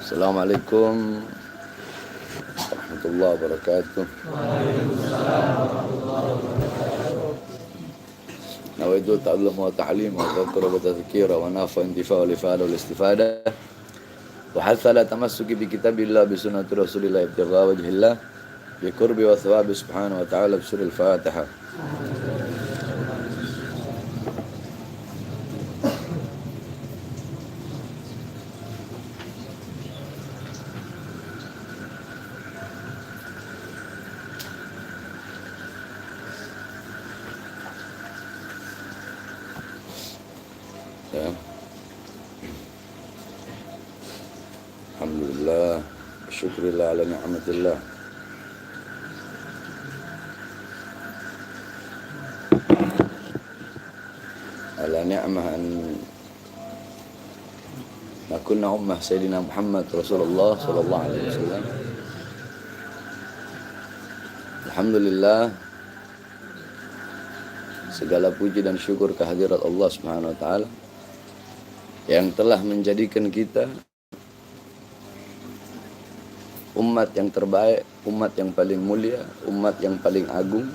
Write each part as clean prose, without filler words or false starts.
Assalamualaikum warahmatullahi wabarakatuh. Nawaitu ta'allum wa ta'lim wa dhakra wa tadhkira wa nafa intifa wa lifada wa istifada wa hatha la tamassuki bi kitabillah bi sunnati rasulillah ibtigha wajhillah bi qurbi wa thawabi subhanahu wa ta'ala bi suril Fatiha. Ya. Alhamdulillah, syukurillah ala ni'matillah. Ala ni'mah an nakunna ummah Sayyidina Muhammad Rasulullah sallallahu alaihi wasallam. Alhamdulillah, segala puji dan syukur kehadirat Allah Subhanahu wa taala yang telah menjadikan kita umat yang terbaik, umat yang paling mulia, umat yang paling agung,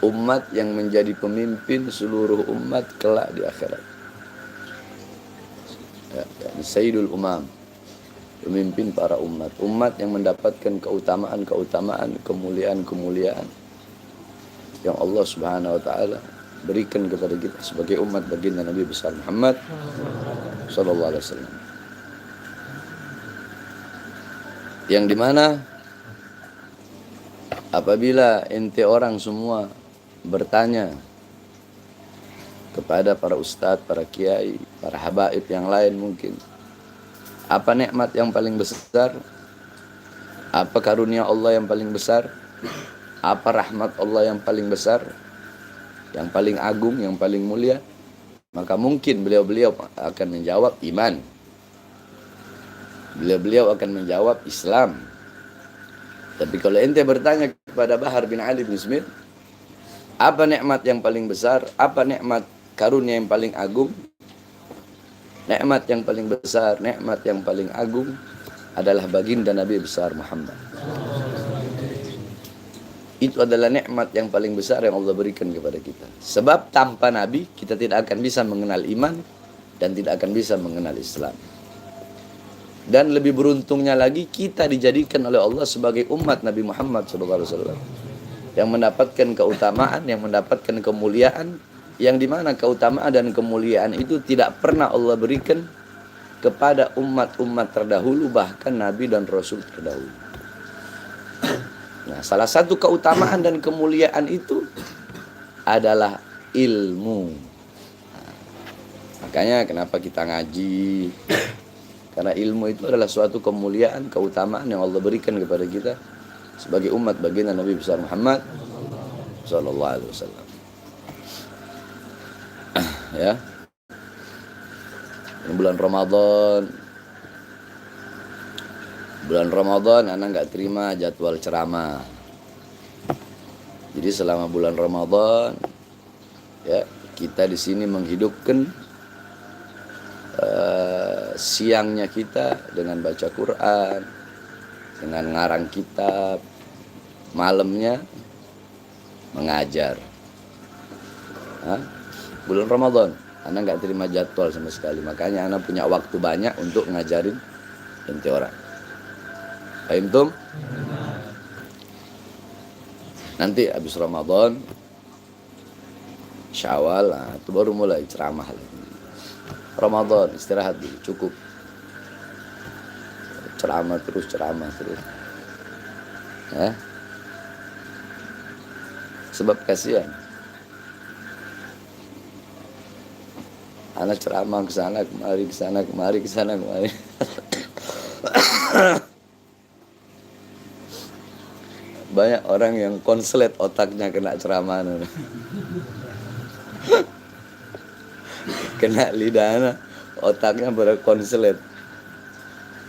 umat yang menjadi pemimpin seluruh umat kelak di akhirat. Ya, Sayyidul Umam, pemimpin para umat, umat yang mendapatkan keutamaan-keutamaan, kemuliaan-kemuliaan yang Allah Subhanahu wa taala berikan kepada kita sebagai umat baginda Nabi besar Muhammad sallallahu alaihi wasallam. Yang dimana apabila ente orang semua bertanya kepada para ustadz, para kiai, para habaib yang lain mungkin, apa nikmat yang paling besar? Apa karunia Allah yang paling besar? Apa rahmat Allah yang paling besar? Yang paling agung, yang paling mulia? Maka mungkin beliau-beliau akan menjawab iman. Beliau-beliau akan menjawab Islam. Tapi kalau ente bertanya kepada Bahar bin Ali bin Smith, apa nikmat yang paling besar? Apa nikmat karunia yang paling agung? Nikmat yang paling besar, nikmat yang paling agung adalah baginda Nabi besar Muhammad. Itu adalah nikmat yang paling besar yang Allah berikan kepada kita. Sebab tanpa Nabi kita tidak akan bisa mengenal iman dan tidak akan bisa mengenal Islam. Dan lebih beruntungnya lagi kita dijadikan oleh Allah sebagai umat Nabi Muhammad SAW yang mendapatkan keutamaan, yang mendapatkan kemuliaan, yang dimana keutamaan dan kemuliaan itu tidak pernah Allah berikan kepada umat-umat terdahulu, bahkan Nabi dan Rasul terdahulu. Nah, salah satu keutamaan dan kemuliaan itu adalah ilmu. Nah, makanya kenapa kita ngaji? Karena ilmu itu adalah suatu kemuliaan, keutamaan yang Allah berikan kepada kita sebagai umat baginda Nabi besar Muhammad sallallahu alaihi wasallam. Ya. Ini bulan Ramadan. Bulan Ramadan anak nggak terima jadwal ceramah. Jadi selama bulan Ramadan ya, kita di sini menghidupkan siangnya kita dengan baca Quran, dengan ngarang kitab, malamnya mengajar. Bulan Ramadan anak nggak terima jadwal sama sekali, makanya anak punya waktu banyak untuk ngajarin ente orang. Paham tum? Nanti habis Ramadan Syawal, nah, itu baru mulai ceramah lagi. Ramadan istirahat dulu, cukup. Ceramah terus. Ya. Sebab kasihan. Anak ceramah ke sana kemari. Banyak orang yang konslet otaknya kena ceramah. Kena lidahnya, otaknya berkonslet.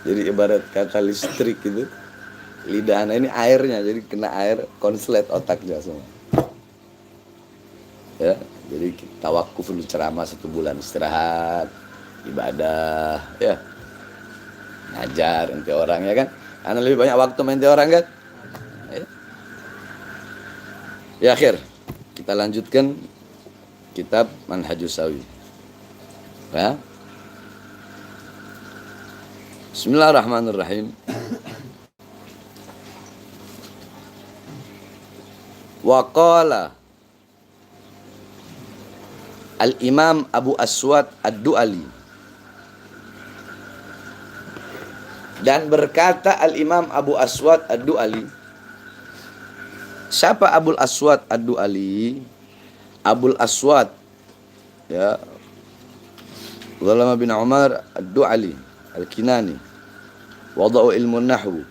Jadi ibarat kata listrik gitu. Lidahnya ini airnya, jadi kena air, konslet otaknya semua. Ya, jadi tawakuf dulu ceramah 1 bulan, istirahat, ibadah, ya. ngajar ente orang ya kan. Ana lebih banyak waktu main ente orang kan. Ya akhir kita lanjutkan kitab Manhajus Sawi. Ya. Bismillahirrahmanirrahim. Wa qala Al-Imam Abu Aswad Ad-Du'ali, dan berkata Al-Imam Abu Aswad Ad-Du'ali. Siapa Abul Aswad Ad-Du'ali? Abul Aswad ya Ulama bin Umar Ad-Du'ali Al-Kinani, wada'u ilmu nahwu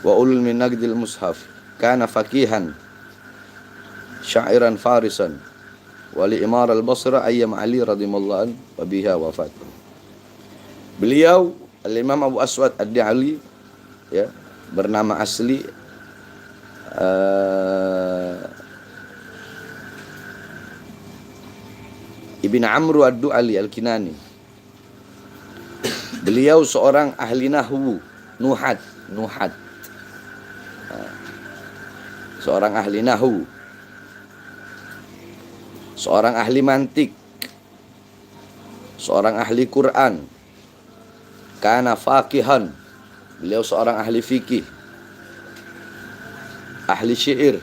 wa ulul min naqdil mushaf, kana faqihan syairan farisan wali imar al-Basra ayyam Ali radhiyallahu an wa biha wafat. Beliau Al-Imam Abu Aswad Ad-Du'ali ya, bernama asli Ibn Amru Ad-Du'ali Al-Kinani. Beliau seorang ahli nahwu, nuhat. Seorang ahli nahwu, seorang ahli mantik, seorang ahli Quran. Kana faqihan, beliau seorang ahli fikih, ahli syair,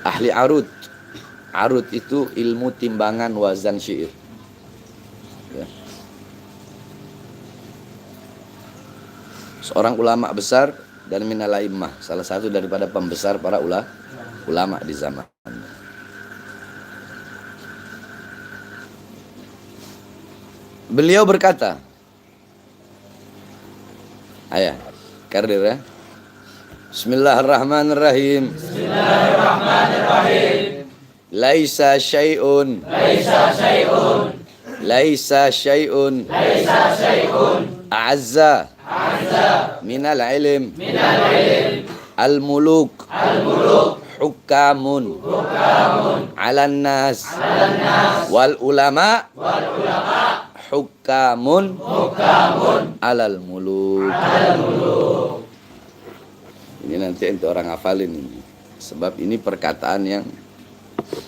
ahli arud. Arud itu ilmu timbangan wazan syair ya. Seorang ulama besar dan minal a'immah, salah satu daripada pembesar para ulama di zaman. Beliau berkata, ayah kardir ya. Bismillahirrahmanirrahim. Bismillahirrahmanirrahim. Laisa syai'un. Laisa syai'un. A'azza. Minal ilm. Al-muluk. Hukamun. Alan nas. Wal ulama. Hukamun. Alal muluk. Ini nanti ente orang hafalin ini. Sebab ini perkataan yang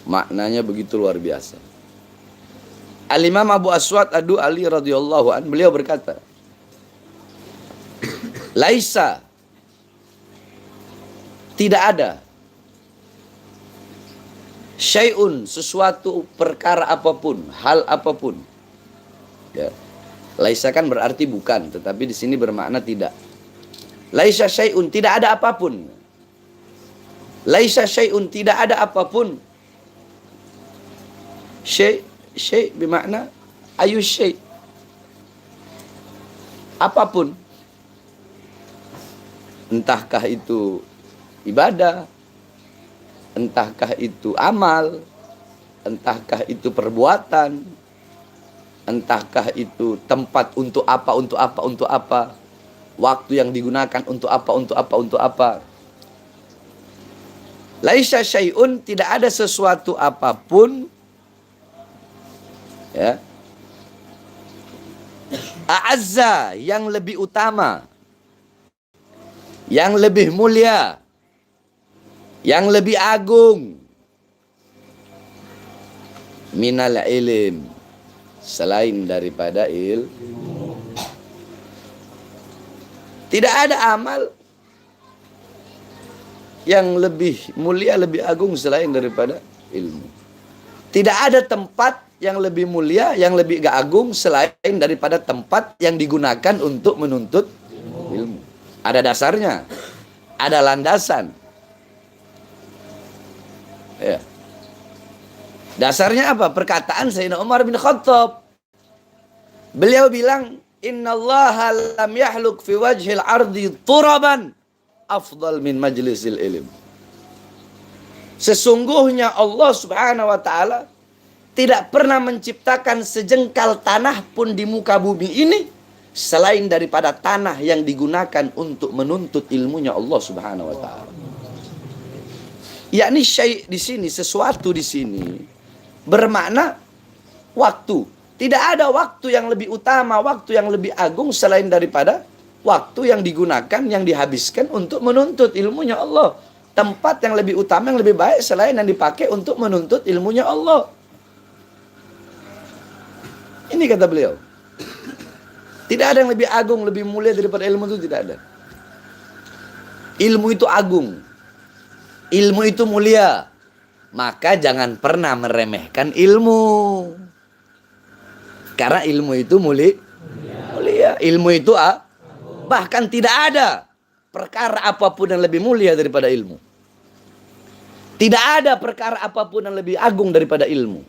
maknanya begitu luar biasa. Al-Imam Abu Aswad Ad-Du'ali radhiyallahu an, beliau berkata, laisa, tidak ada, syai'un, sesuatu perkara apapun, hal apapun. Ya. Laisa kan berarti bukan, tetapi di sini bermakna tidak. Laisa syai'un, tidak ada apapun. Laisa syai'un, tidak ada apapun. Syai' bermakna ayu syai'. Apapun. Entahkah itu ibadah, entahkah itu amal, entahkah itu perbuatan, entahkah itu tempat untuk apa, waktu yang digunakan untuk apa. Laisa syai'un, tidak ada sesuatu apapun ya, a'azza, yang lebih utama, yang lebih mulia, yang lebih agung, minal ilm, selain daripada ilmu. Tidak ada amal yang lebih mulia, lebih agung selain daripada ilmu. Tidak ada tempat yang lebih mulia, yang lebih agung selain daripada tempat yang digunakan untuk menuntut ilmu. Ada dasarnya, ada landasan. Ya. Dasarnya apa? Perkataan Sayyidina Umar bin Khattab. Beliau bilang, innallaha lam yahluk fi wajhil ardi turaban afdal min majlisil ilm. Sesungguhnya Allah Subhanahu wa taala tidak pernah menciptakan sejengkal tanah pun di muka bumi ini selain daripada tanah yang digunakan untuk menuntut ilmunya Allah Subhanahu wa taala. Yakni syai' di sini, sesuatu di sini bermakna waktu. Tidak ada waktu yang lebih utama, waktu yang lebih agung selain daripada waktu yang digunakan, yang dihabiskan untuk menuntut ilmunya Allah. Tempat yang lebih utama, yang lebih baik selain yang dipakai untuk menuntut ilmunya Allah. Ini kata beliau. Tidak ada yang lebih agung, lebih mulia daripada ilmu itu, tidak ada. Ilmu itu agung. Ilmu itu mulia. Maka jangan pernah meremehkan ilmu. Karena ilmu itu mulia. Ilmu itu bahkan tidak ada perkara apapun yang lebih mulia daripada ilmu. Tidak ada perkara apapun yang lebih agung daripada ilmu.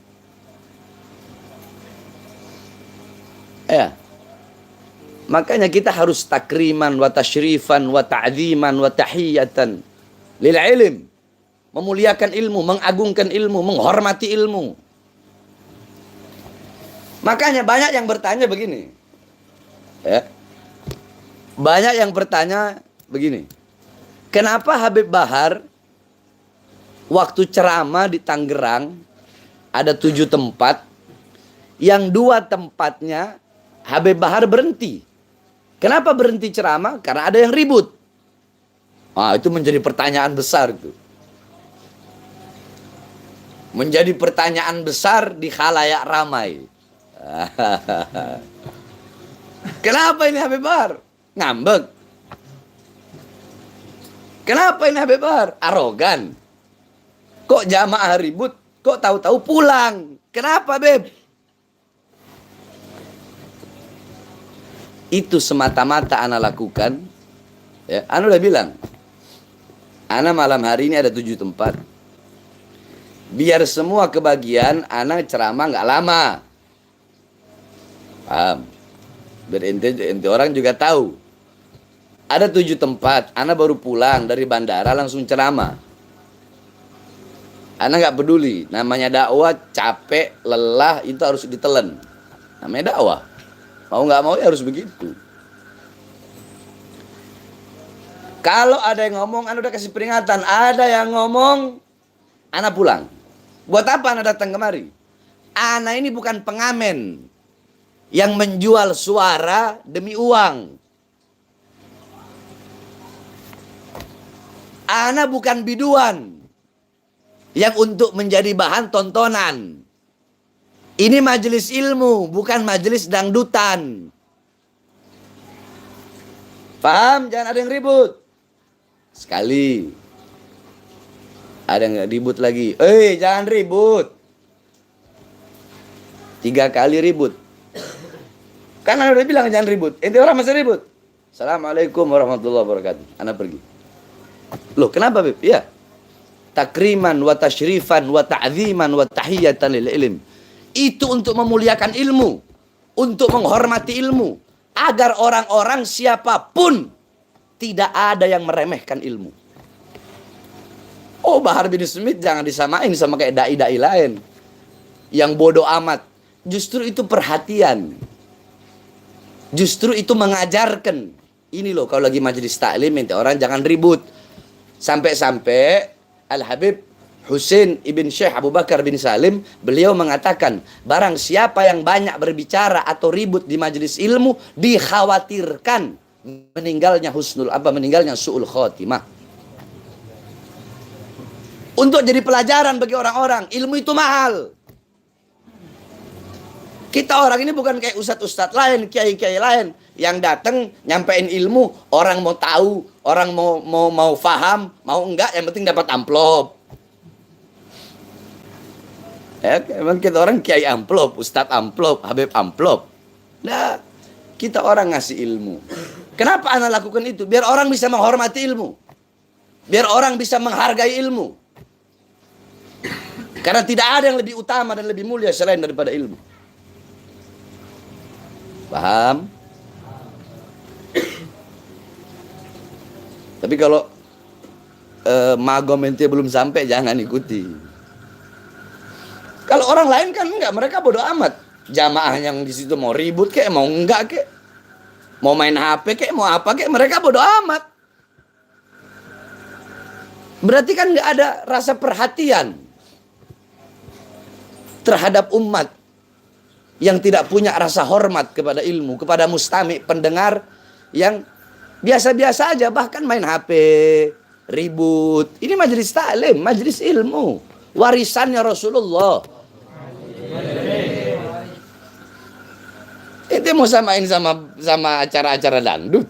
Ya. Makanya kita harus takriman wa tasyrifan wa ta'ziman wa tahiyatan lil ilm. Memuliakan ilmu, mengagungkan ilmu, menghormati ilmu. Makanya banyak yang bertanya begini. Ya. Banyak yang bertanya begini. Kenapa Habib Bahar waktu ceramah di Tangerang ada 7 tempat, yang 2 tempatnya Habib Bahar berhenti. Kenapa berhenti ceramah? Karena ada yang ribut. Itu menjadi pertanyaan besar itu. Menjadi pertanyaan besar di khalayak ramai. Kenapa ini Habib Bahar? Ngambek. Kenapa ini Habib Bahar? Arogan. Kok jamaah ribut? Kok tahu-tahu pulang? Kenapa, Beb? Itu semata-mata ana lakukan. Ya, ana udah bilang. Ana malam hari ini ada 7 tempat. Biar semua kebagian, ana ceramah nggak lama. Paham? Biar ente orang juga tahu. Ada 7 tempat, ana baru pulang dari bandara langsung ceramah. Ana nggak peduli, namanya dakwah, capek, lelah, itu harus ditelen. Namanya dakwah. Mau nggak mau ya harus begitu. Kalau ada yang ngomong, ana udah kasih peringatan. Ada yang ngomong, ana pulang. Buat apa ana datang kemari? Ana ini bukan pengamen yang menjual suara demi uang. Ana bukan biduan yang untuk menjadi bahan tontonan. Ini majelis ilmu, bukan majelis dangdutan. Paham? Jangan ada yang ribut. Sekali. Ada yang ribut lagi. Jangan ribut. 3 kali ribut. Kan Anda udah bilang jangan ribut. Ente orang masih ribut. Assalamualaikum warahmatullahi wabarakatuh. Anda pergi. Loh, kenapa, Beb? Ya. Takriman wa tasyrifan wa ta'ziman wa tahiyatan lil ilm. Itu untuk memuliakan ilmu, untuk menghormati ilmu, agar orang-orang siapapun tidak ada yang meremehkan ilmu. Bahar bin Smith jangan disamain sama kayak dai-dai lain yang bodoh amat. Justru itu perhatian. Justru itu mengajarkan. Ini loh, kalau lagi majelis taklim, minta orang jangan ribut. Sampai-sampai Al-Habib Husain ibn Syekh Abu Bakar bin Salim, beliau mengatakan, barang siapa yang banyak berbicara atau ribut di majelis ilmu, dikhawatirkan meninggalnya meninggalnya su'ul khotimah. Untuk jadi pelajaran bagi orang-orang, ilmu itu mahal. Kita orang ini bukan kayak ustadz-ustadz lain, kiai-kiai lain yang datang nyampein ilmu, orang mau tahu, orang mau faham, mau enggak, yang penting dapat amplop. Ya, emang kita orang kiai amplop, ustadz amplop, habib amplop. Nah, kita orang ngasih ilmu. Kenapa ana lakukan itu? Biar orang bisa menghormati ilmu. Biar orang bisa menghargai ilmu. Karena tidak ada yang lebih utama dan lebih mulia selain daripada ilmu. Paham? Tapi kalau magom ente belum sampai, jangan ikuti. Kalau orang lain kan enggak, mereka bodoh amat. Jamaah yang di situ mau ribut kek, mau enggak kek, mau main HP kek, mau apa kek, mereka bodoh amat. Berarti kan enggak ada rasa perhatian terhadap umat. yang tidak punya rasa hormat kepada ilmu, kepada mustami, pendengar yang biasa-biasa aja, bahkan main HP, ribut. Ini majelis taklim, majelis ilmu, warisannya Rasulullah. Itu mau samain sama acara-acara dangdut.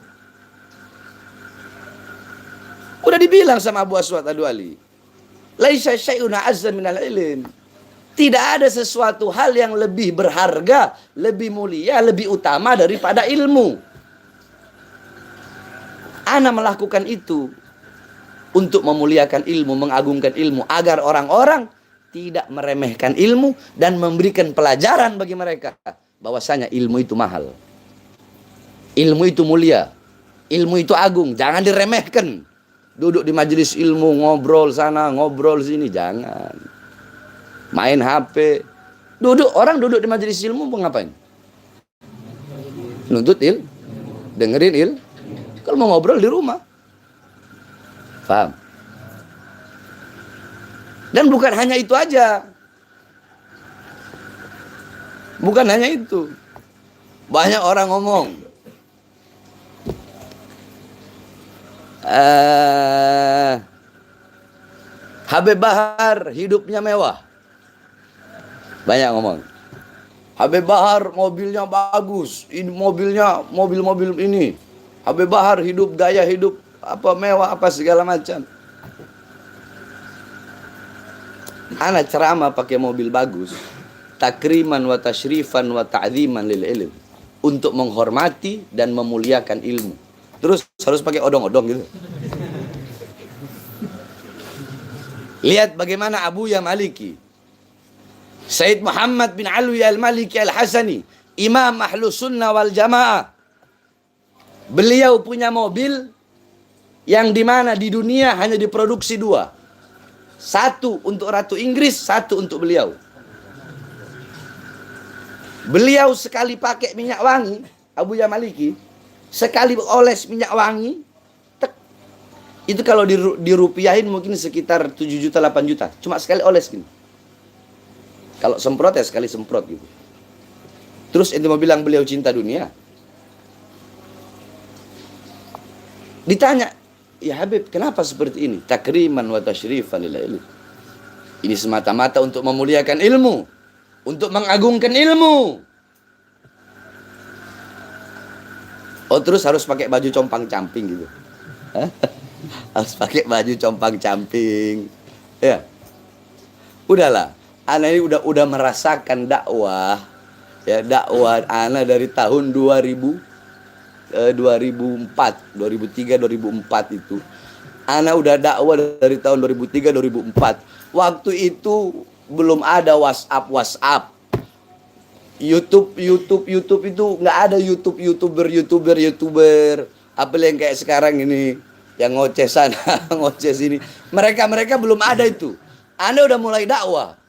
Udah dibilang sama Abu Aswad Ad-Duali, laisa syai'un azza minal ilm. Tidak ada sesuatu hal yang lebih berharga, lebih mulia, lebih utama daripada ilmu. Ana melakukan itu untuk memuliakan ilmu, mengagungkan ilmu, agar orang-orang tidak meremehkan ilmu dan memberikan pelajaran bagi mereka bahwasanya ilmu itu mahal. Ilmu itu mulia. Ilmu itu agung, jangan diremehkan. Duduk di majelis ilmu, ngobrol sana, ngobrol sini, jangan. Main HP. Orang duduk di majelis ilmu mau ngapain? Nuntut dengerin Kalau mau ngobrol di rumah. Paham? Dan bukan hanya itu aja. Bukan hanya itu. Banyak orang ngomong, Habib Bahar hidupnya mewah. Banyak ngomong, Habib Bahar mobilnya bagus, ini mobilnya mobil-mobil ini. Habib Bahar gaya hidup apa mewah apa segala macam. Anak ceramah pakai mobil bagus, takriman wa tashrifan wa ta'ziman lil ilm, untuk menghormati dan memuliakan ilmu. Terus harus pakai odong-odong gitu. Lihat bagaimana Abuya Maliki, Sayyid Muhammad bin Alwi al-Maliki al-Hasani, Imam Ahlus Sunnah wal Jamaah. Beliau punya mobil yang dimana di dunia hanya diproduksi 2. Satu untuk Ratu Inggris, satu untuk beliau. Beliau sekali pakai minyak wangi, Abuya Maliki, sekali oles minyak wangi, itu kalau dirupiahin mungkin sekitar 7 juta 8 juta. Cuma sekali oles gini. Kalau semprot ya sekali semprot gitu. Terus ente mau bilang beliau cinta dunia? Ditanya, ya Habib, kenapa seperti ini? Takriman wa tashrifan lil ilm. Ini semata-mata untuk memuliakan ilmu, untuk mengagungkan ilmu. Oh, terus harus pakai baju compang-camping gitu. Harus pakai baju compang-camping. Ya. Udahlah. Ana ini udah merasakan dakwah, ya, dakwah ana dari tahun 2003 2004 itu. Ana udah dakwah dari tahun 2003 2004. Waktu itu belum ada WhatsApp. YouTube itu nggak ada YouTuber. Apalagi yang kayak sekarang ini, yang ngoceh sana, ngoceh sini. Mereka belum ada itu. Anda udah mulai dakwah.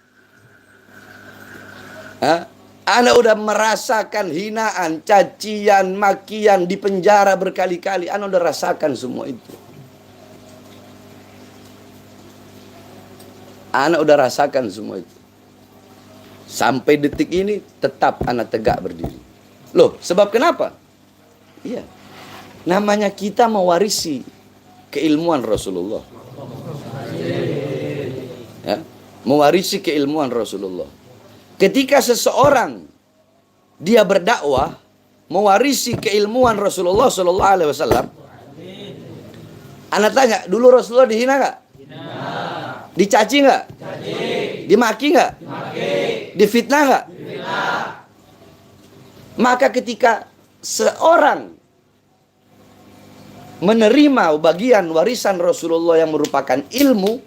Anda udah merasakan hinaan, cacian, makian, di penjara berkali-kali. Anda udah rasakan semua itu. Anda udah rasakan semua itu. Sampai detik ini tetap Anda tegak berdiri. Loh, sebab kenapa? Iya. Namanya kita mewarisi keilmuan Rasulullah. Ya, mewarisi keilmuan Rasulullah. Ketika seseorang dia berdakwah mewarisi keilmuan Rasulullah sallallahu alaihi wasallam, Anda tanya, dulu Rasulullah dihina enggak? Dicaci enggak? Dimaki enggak? Difitnah enggak? Maka ketika seorang menerima bagian warisan Rasulullah yang merupakan ilmu,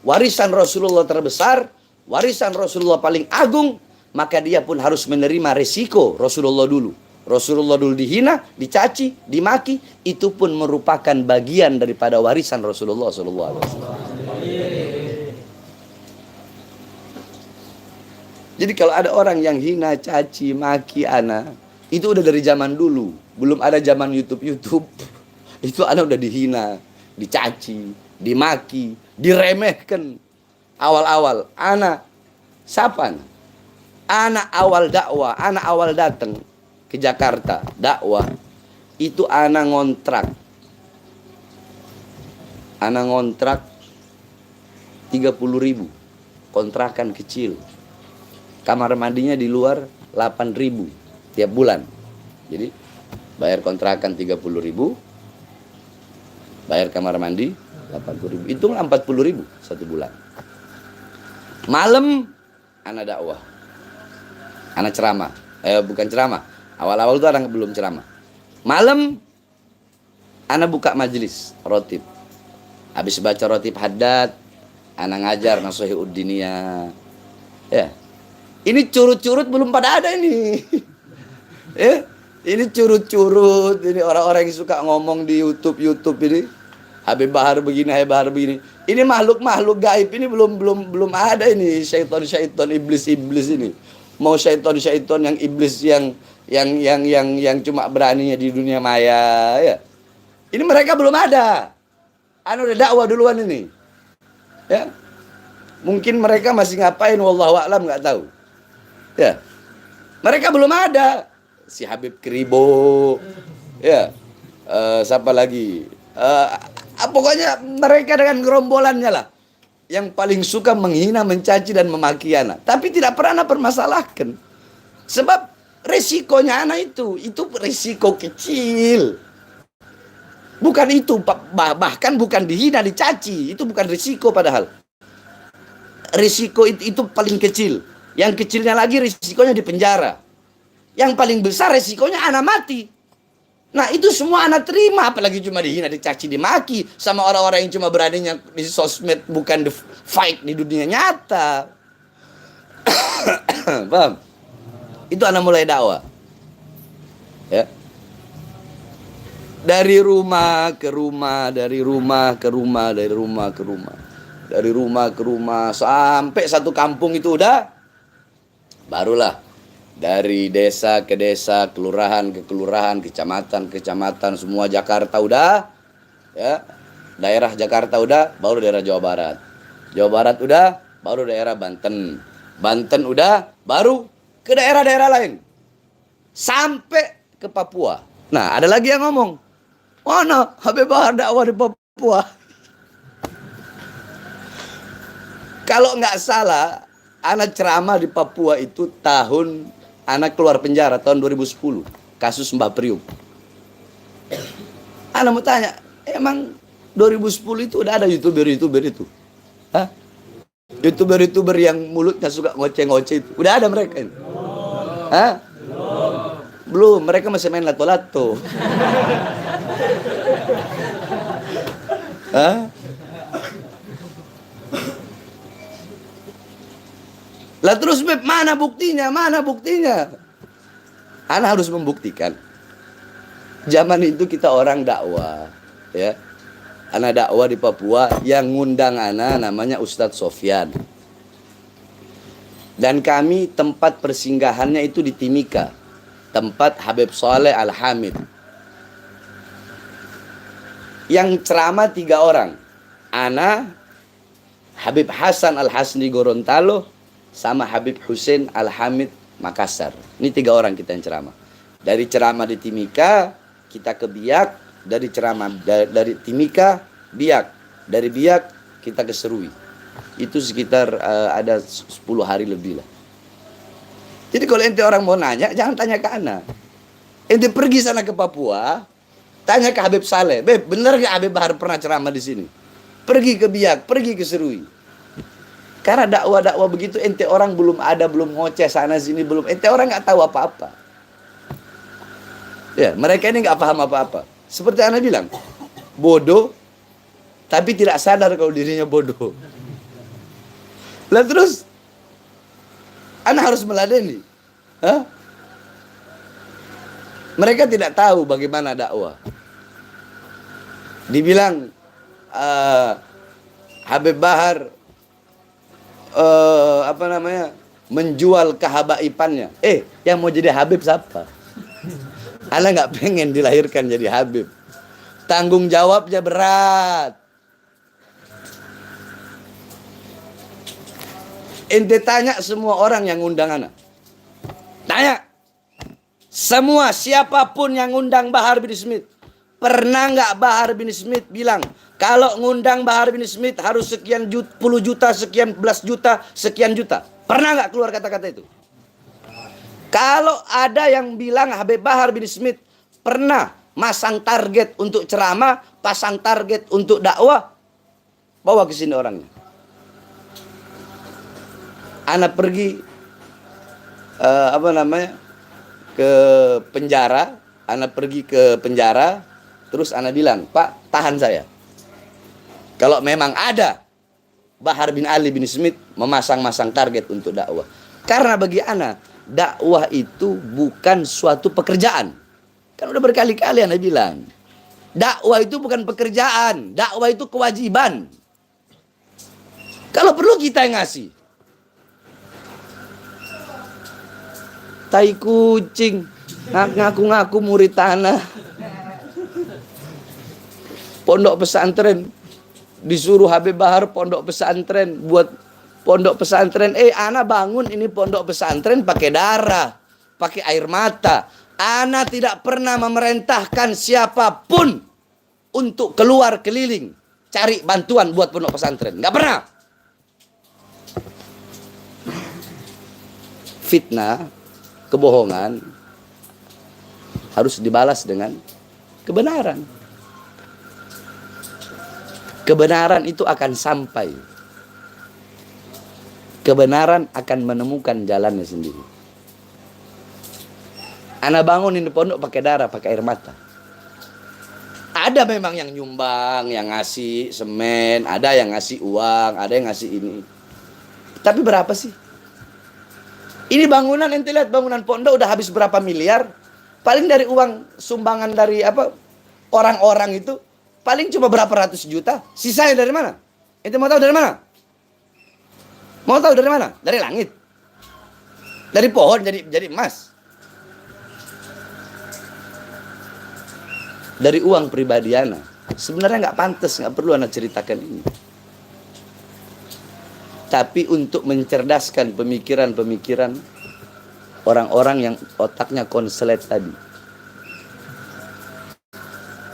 warisan Rasulullah terbesar, warisan Rasulullah paling agung, maka dia pun harus menerima resiko Rasulullah dulu. Rasulullah dulu dihina, dicaci, dimaki, itu pun merupakan bagian daripada warisan Rasulullah SAW. Jadi kalau ada orang yang hina, caci, maki ana, itu udah dari zaman dulu. Belum ada zaman YouTube. Itu ana udah dihina, dicaci, dimaki, diremehkan. Awal-awal, ana, siapa? Anak awal dakwah, anak awal datang ke Jakarta dakwah, itu anak ngontrak. Anak ngontrak 30.000, kontrakan kecil. Kamar mandinya di luar 8.000 tiap bulan. Jadi bayar kontrakan 30.000, bayar kamar mandi 80.000. Hitung 40.000 satu bulan. Malam anak dakwah, anak ceramah. Bukan ceramah. Awal-awal itu anak belum ceramah. Malam anak buka majelis rotib. Habis baca rotib haddad, anak ngajar Nasuhiuddiniyah. Ya. Ini curut-curut belum pada ada ini. Ini curut-curut, ini orang-orang yang suka ngomong di YouTube ini. Habib Bahar begini, Habib Bahar begini. Ini makhluk-makhluk gaib ini belum ada ini, syaitan iblis ini. Mau syaitan yang iblis yang cuma beraninya di dunia maya ya. Ini mereka belum ada. Udah dakwah duluan ini. Ya. Mungkin mereka masih ngapain wallahu a'lam, enggak tahu. Ya. Mereka belum ada. Si Habib Kribo. Ya. Siapa lagi? Pokoknya mereka dengan gerombolannya lah yang paling suka menghina, mencaci dan memaki anak. Tapi tidak pernah permasalahkan. Sebab resikonya anak itu resiko kecil. Bukan itu, bahkan bukan dihina, dicaci. Itu bukan risiko padahal. Risiko itu paling kecil. Yang kecilnya lagi risikonya di penjara. Yang paling besar risikonya anak mati. Nah itu semua anak terima. Apalagi cuma dihina, dicaci, dimaki. Sama orang-orang yang cuma beraninya di sosmed, bukan the fight di dunia nyata. Paham? Itu anak mulai dakwah. Ya. Dari rumah ke rumah, dari rumah ke rumah, dari rumah ke rumah, dari rumah ke rumah, sampai satu kampung itu udah, barulah dari desa ke desa, kelurahan ke kelurahan, kecamatan ke kecamatan, semua Jakarta udah, ya, daerah Jakarta udah, baru daerah Jawa Barat, Jawa Barat udah, baru daerah Banten, Banten udah, baru ke daerah-daerah lain, sampai ke Papua. Nah, ada lagi yang ngomong, mana Habib Bahar dakwah di Papua? Kalau nggak salah, anak ceramah di Papua itu tahun anak keluar penjara tahun 2010, kasus Mbah Priuk. Anak mau tanya, emang 2010 itu udah ada YouTuber itu? Hah? YouTuber yang mulutnya suka ngoceh-ngoceh itu, udah ada mereka ini? Hah? Belum, mereka masih main lato-lato. Hah? Lah terus Beb, mana buktinya? Mana buktinya? Ana harus membuktikan. Zaman itu kita orang dakwah, ya. Ana dakwah di Papua, yang ngundang ana namanya Ustadz Sofyan. Dan kami tempat persinggahannya itu di Timika, tempat Habib Saleh Al-Hamid. Yang ceramah 3 orang. Ana, Habib Hasan Al-Hasni Gorontalo, sama Habib Hussein Al-Hamid Makassar. Ini 3 orang kita yang ceramah. Dari ceramah di Timika, kita ke Biak. Dari ceramah dari Timika, Biak. Dari Biak, kita ke Serui. Itu sekitar ada 10 hari lebih lah. Jadi kalau ente orang mau nanya, jangan tanya ke ana. Ente pergi sana ke Papua, tanya ke Habib Saleh, Beb, bener gak Habib Bahar pernah ceramah di sini? Pergi ke Biak, pergi ke Serui. Karena dakwah-dakwah begitu, ente orang belum ada, belum ngoceh sana sini, belum. Ente orang nggak tahu apa-apa. Ya, mereka ini nggak paham apa-apa. Seperti ana bilang, bodoh, tapi tidak sadar kalau dirinya bodoh. Lah terus, ana harus meladeni. Hah? Mereka tidak tahu bagaimana dakwah. Dibilang Habib Bahar menjual kehabaipannya. Yang mau jadi Habib siapa? Ana nggak pengen dilahirkan jadi Habib. Tanggung jawabnya berat. Ente tanya semua orang yang ngundang ana, Tanya. Semua siapapun yang ngundang Bahar bin Smith, pernah nggak Bahar bin Smith bilang, kalau ngundang Bahar bin Smith harus sekian puluh juta, sekian belas juta, sekian juta? Pernah nggak keluar kata-kata itu? Kalau ada yang bilang Habib Bahar bin Smith pernah masang target untuk ceramah, pasang target untuk dakwah, bawa ke sini orangnya. Ana pergi ke penjara, Ana pergi ke penjara, terus Ana bilang, Pak, tahan saya. Kalau memang ada Bahar bin Ali bin Smith memasang-masang target untuk dakwah. Karena bagi Ana, dakwah itu bukan suatu pekerjaan. Kan udah berkali-kali Ana bilang, dakwah itu bukan pekerjaan, dakwah itu kewajiban. Kalau perlu kita yang ngasih. Tai kucing, ngaku-ngaku murid tanah. Pondok pesantren, disuruh Habib Bahar pondok pesantren, buat pondok pesantren. Ana bangun ini pondok pesantren pakai darah, pakai air mata. Ana tidak pernah memerintahkan siapapun untuk keluar keliling cari bantuan buat pondok pesantren. Nggak pernah. Fitnah, kebohongan harus dibalas dengan kebenaran. Kebenaran itu akan sampai. Kebenaran akan menemukan jalannya sendiri. Ana bangun ini pondok pakai darah, pakai air mata. Ada memang yang nyumbang, yang ngasih semen, ada yang ngasih uang, ada yang ngasih ini. Tapi berapa sih? Ini bangunan, ente lihat bangunan pondok udah habis berapa miliar. Paling dari uang sumbangan dari orang-orang itu paling cuma berapa ratus juta. Sisanya dari mana? Ente mau tahu dari mana? Mau tahu dari mana? Dari langit. Dari pohon jadi emas. Dari uang pribadi ana. Sebenarnya nggak pantas, nggak perlu ana ceritakan ini. Tapi untuk mencerdaskan pemikiran-pemikiran orang-orang yang otaknya konslet tadi.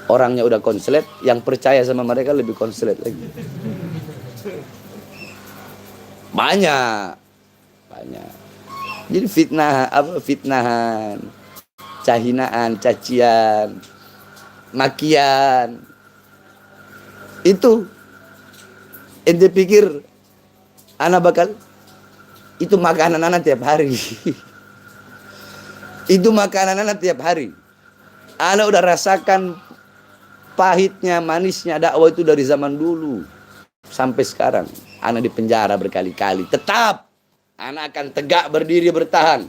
Orangnya udah konslet, yang percaya sama mereka lebih konslet lagi. Banyak. Jadi fitnahan, cahinaan, cacian, makian. Itu ente pikir ana bakal itu makanan ana tiap hari. Itu makanan ana tiap hari. Ana udah rasakan pahitnya, manisnya dakwah itu dari zaman dulu sampai sekarang. Ana di penjara berkali-kali. Tetap ana akan tegak berdiri bertahan.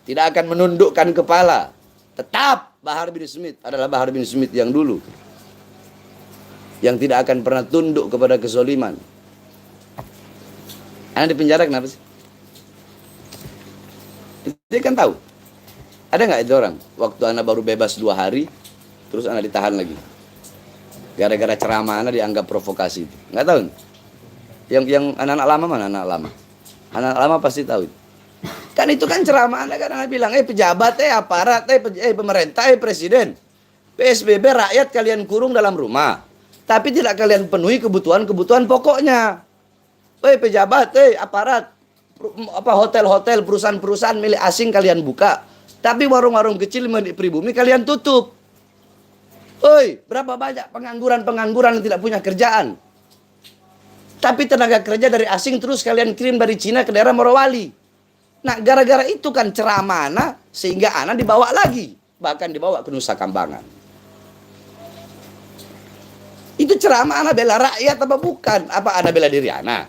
Tidak akan menundukkan kepala. Tetap Bahar bin Smith adalah Bahar bin Smith yang dulu. Yang tidak akan pernah tunduk kepada kezaliman. Ana di penjara kenapa sih? Dia kan tahu. Ada nggak itu orang? Waktu ana baru bebas 2 hari, terus ana ditahan lagi. Gara-gara ceramah ana dianggap provokasi. Nggak tahu? Yang anak-anak lama mana anak lama? Anak lama pasti tahu. Kan itu kan ceramah ana kan ana bilang, pejabat, aparat, pemerintah, presiden. PSBB rakyat kalian kurung dalam rumah. Tapi tidak kalian penuhi kebutuhan pokoknya. Pejabat, aparat, hotel-hotel, perusahaan-perusahaan milik asing kalian buka. Tapi warung-warung kecil milik pribumi kalian tutup. Berapa banyak pengangguran yang tidak punya kerjaan. Tapi tenaga kerja dari asing terus kalian kirim dari Cina ke daerah Morowali. Nah, gara-gara itu kan ceramah ana, sehingga ana dibawa lagi. Bahkan dibawa ke Nusa Kambangan. Itu ceramah ana bela rakyat apa bukan? Apa ana bela diri ana?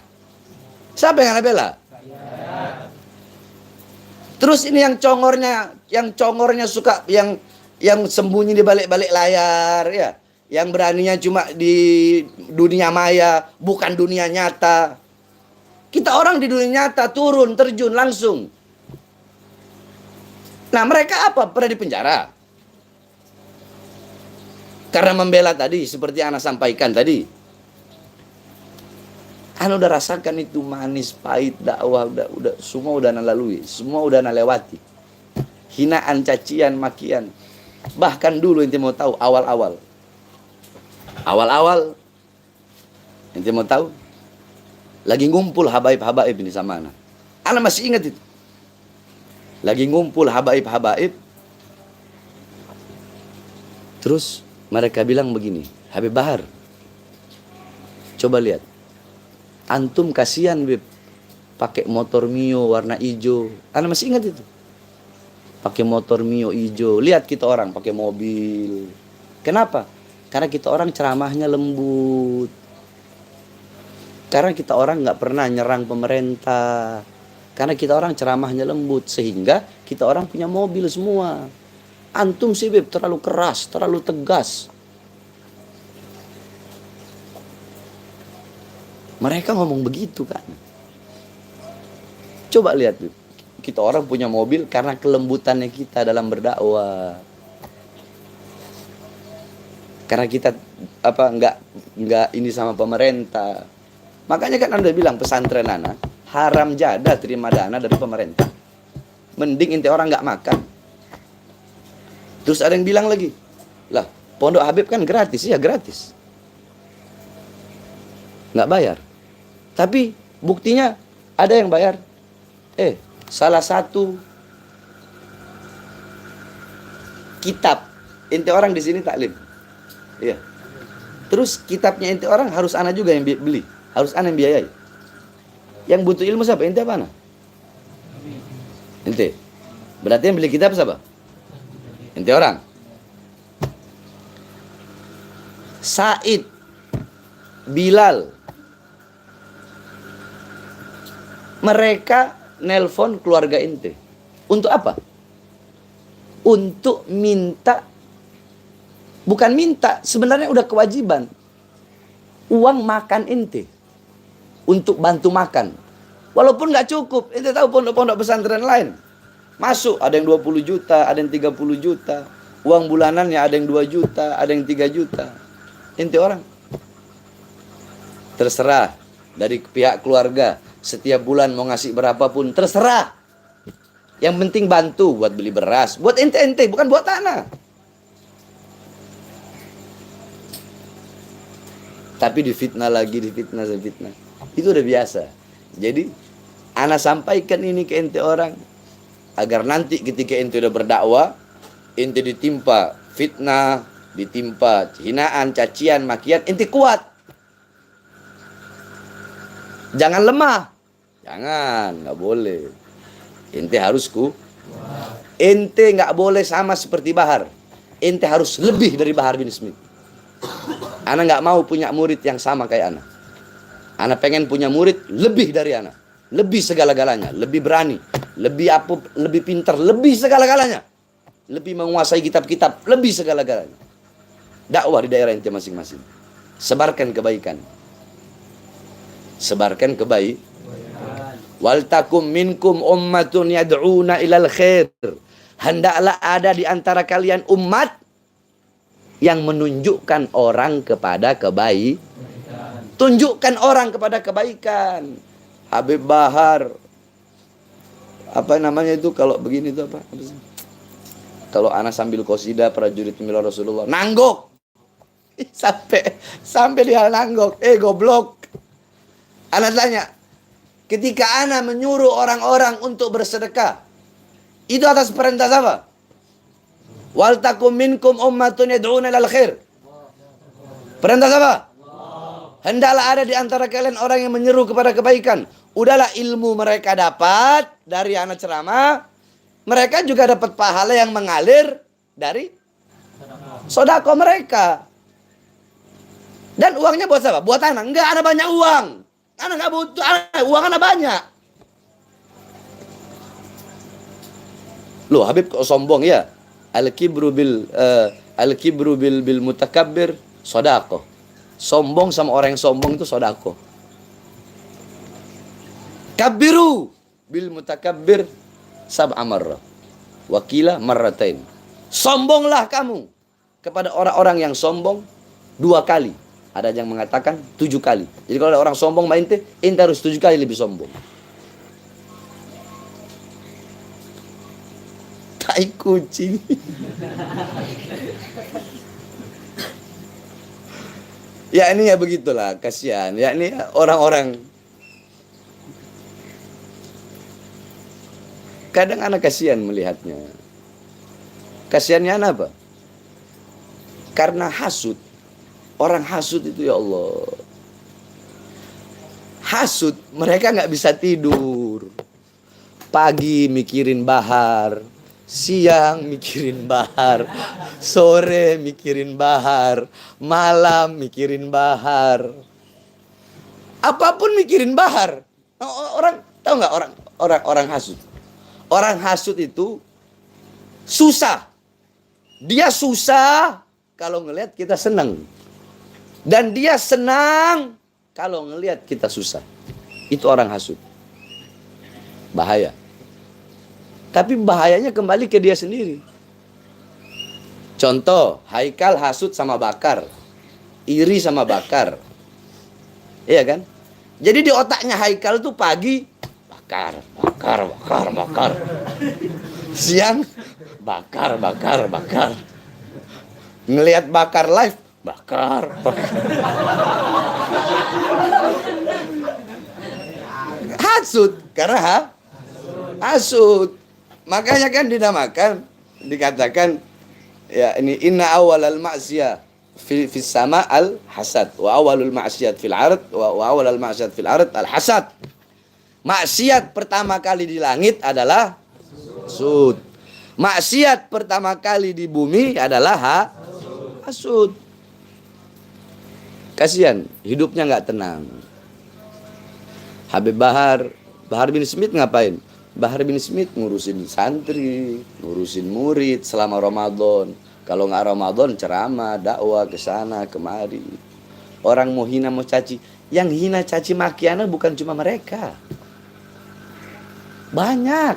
Siapa yang ana bela? Terus ini yang congornya suka yang sembunyi di balik-balik layar ya. Yang beraninya cuma di dunia maya, bukan dunia nyata. Kita orang di dunia nyata turun, terjun langsung. Nah, mereka apa? Pernah di penjara. Karena membela tadi, seperti Ana sampaikan tadi. Ana udah rasakan itu manis, pahit, dakwah, udah semua udah Ana lalui, semua udah Ana lewati. hinaan, cacian, makian. Bahkan dulu ente mau tahu awal-awal ente mau tahu lagi ngumpul habaib-habaib ini sama anak. Anak masih ingat itu. Lagi ngumpul habaib-habaib. Terus mereka bilang begini, Habib Bahar, coba lihat. Antum kasihan, Beb. Pakai motor Mio warna hijau. Anak masih ingat itu. Pakai motor Mio hijau. Lihat kita orang pakai mobil. Kenapa? Karena kita orang ceramahnya lembut. Karena kita orang nggak pernah nyerang pemerintah. Karena kita orang ceramahnya lembut. Sehingga kita orang punya mobil semua. Antum sih, Beb, terlalu keras, terlalu tegas. Mereka ngomong begitu kan. Coba lihat, Beb. Kita orang punya mobil karena kelembutannya kita dalam berdakwah. Karena kita nggak ini sama pemerintah. Makanya kan Anda bilang pesantren Anda haram jadah terima dana dari pemerintah. Mending inti orang nggak makan. Terus ada yang bilang lagi, lah Pondok Habib kan gratis, ya gratis, nggak bayar. Tapi buktinya ada yang bayar. Salah satu kitab inti orang di sini taklim, iya. Terus kitabnya inti orang harus ana juga yang beli, harus ana yang biayai. Yang butuh ilmu siapa? Inti apa ana? Inti. Berarti yang beli kitab siapa? Inti orang. Said, Bilal, mereka nelpon keluarga inti. Untuk apa? Untuk minta, bukan minta, sebenarnya udah kewajiban. Uang makan inti. Untuk bantu makan. Walaupun nggak cukup. Inti tahu pondok-pondok pesantren lain. Masuk, ada yang 20 juta, ada yang 30 juta. Uang bulanannya ada yang 2 juta, ada yang 3 juta. Inti orang. Terserah dari pihak keluarga. Setiap bulan mau ngasih berapapun, terserah. Yang penting bantu buat beli beras. Buat ente-ente, bukan buat tanah. Tapi difitnah lagi, difitnah. Itu udah biasa. Jadi, ana sampaikan ini ke ente orang. Agar nanti ketika ente udah berdakwah, ente ditimpa fitnah, ditimpa hinaan, cacian, makian, ente kuat. Jangan lemah. Jangan, nggak boleh. Ente harus ente nggak boleh sama seperti Bahar. Ente harus lebih dari Bahar bin Smith. Ana nggak mau punya murid yang sama kayak ana. Ana pengen punya murid lebih dari ana. Lebih segala-galanya, lebih berani, lebih lebih pintar, lebih segala-galanya. Lebih menguasai kitab-kitab, lebih segala-galanya. Dakwah di daerah ente masing-masing. Sebarkan kebaikan. Sebarkan kebaikan. Wal takum minkum ummatun yad'una ilal khair. Hendaklah ada di antara kalian umat yang menunjukkan orang kepada kebaikan. Tunjukkan orang kepada kebaikan. Habib Bahar, apa namanya itu kalau begini itu apa sih? Kalau anak sambil qasidah prajurit milah Rasulullah, nanggok. Sampai dia nanggok. Goblok. Anak tanya, ketika anak menyuruh orang-orang untuk bersedekah, itu atas perintah siapa? Wal takum minkum ummatun yad'una ilal khair. Perintah siapa? Hendaklah ada di antara kalian orang yang menyeru kepada kebaikan. Udahlah ilmu mereka dapat dari anak ceramah. Mereka juga dapat pahala yang mengalir dari sedekah mereka. Dan uangnya buat siapa? Buat anak. Enggak, anak banyak uang. Anak enggak butuh, uang anak banyak. Loh, Habib kok sombong ya? Al-kibru bil mutakabbir sedekah. Sombong sama orang yang sombong itu sedekah. Kabiru bil mutakabbir sab'a marrah. Wakila marratain. Sombonglah kamu kepada orang-orang yang sombong 2 kali. Ada yang mengatakan 7 kali. Jadi kalau ada orang sombong sama ente harus 7 kali lebih sombong. Tai kucing. Ya ini ya begitulah, kasihan. Ya ini orang-orang. Kadang anak kasihan melihatnya. Kasihannya apa? Karena hasud. Orang hasud itu ya Allah. Hasud, mereka nggak bisa tidur. Pagi mikirin Bahar, siang mikirin Bahar, sore mikirin Bahar, malam mikirin Bahar. Apapun mikirin Bahar. Orang tahu nggak orang hasud? Orang hasud itu susah. Dia susah kalau ngelihat kita senang. Dan dia senang kalau ngelihat kita susah. Itu orang hasud. Bahaya. Tapi bahayanya kembali ke dia sendiri. Contoh, Haikal hasud sama Bakar. Iri sama Bakar. Iya kan? Jadi di otaknya Haikal tuh pagi bakar. Siang bakar. Ngelihat Bakar live, bakar. Hasud, karena hasud. Makanya kan dinamakan, dikatakan ya ini inna awalal ma'siyah fi sama al hasad wa awalul ma'siyat fil ard wa awalul ma'siyat fil ard al hasad. Maksiat pertama kali di langit adalah hasud. Maksiat pertama kali di bumi adalah hasud. Kasihan, hidupnya nggak tenang. Habib Bahar bin Smith ngapain? Bahar bin Smith ngurusin santri, ngurusin murid selama Ramadan. Kalau nggak Ramadan ceramah, dakwah ke sana kemari. Orang mau hina mau caci, yang hina caci makiana bukan cuma mereka. Banyak.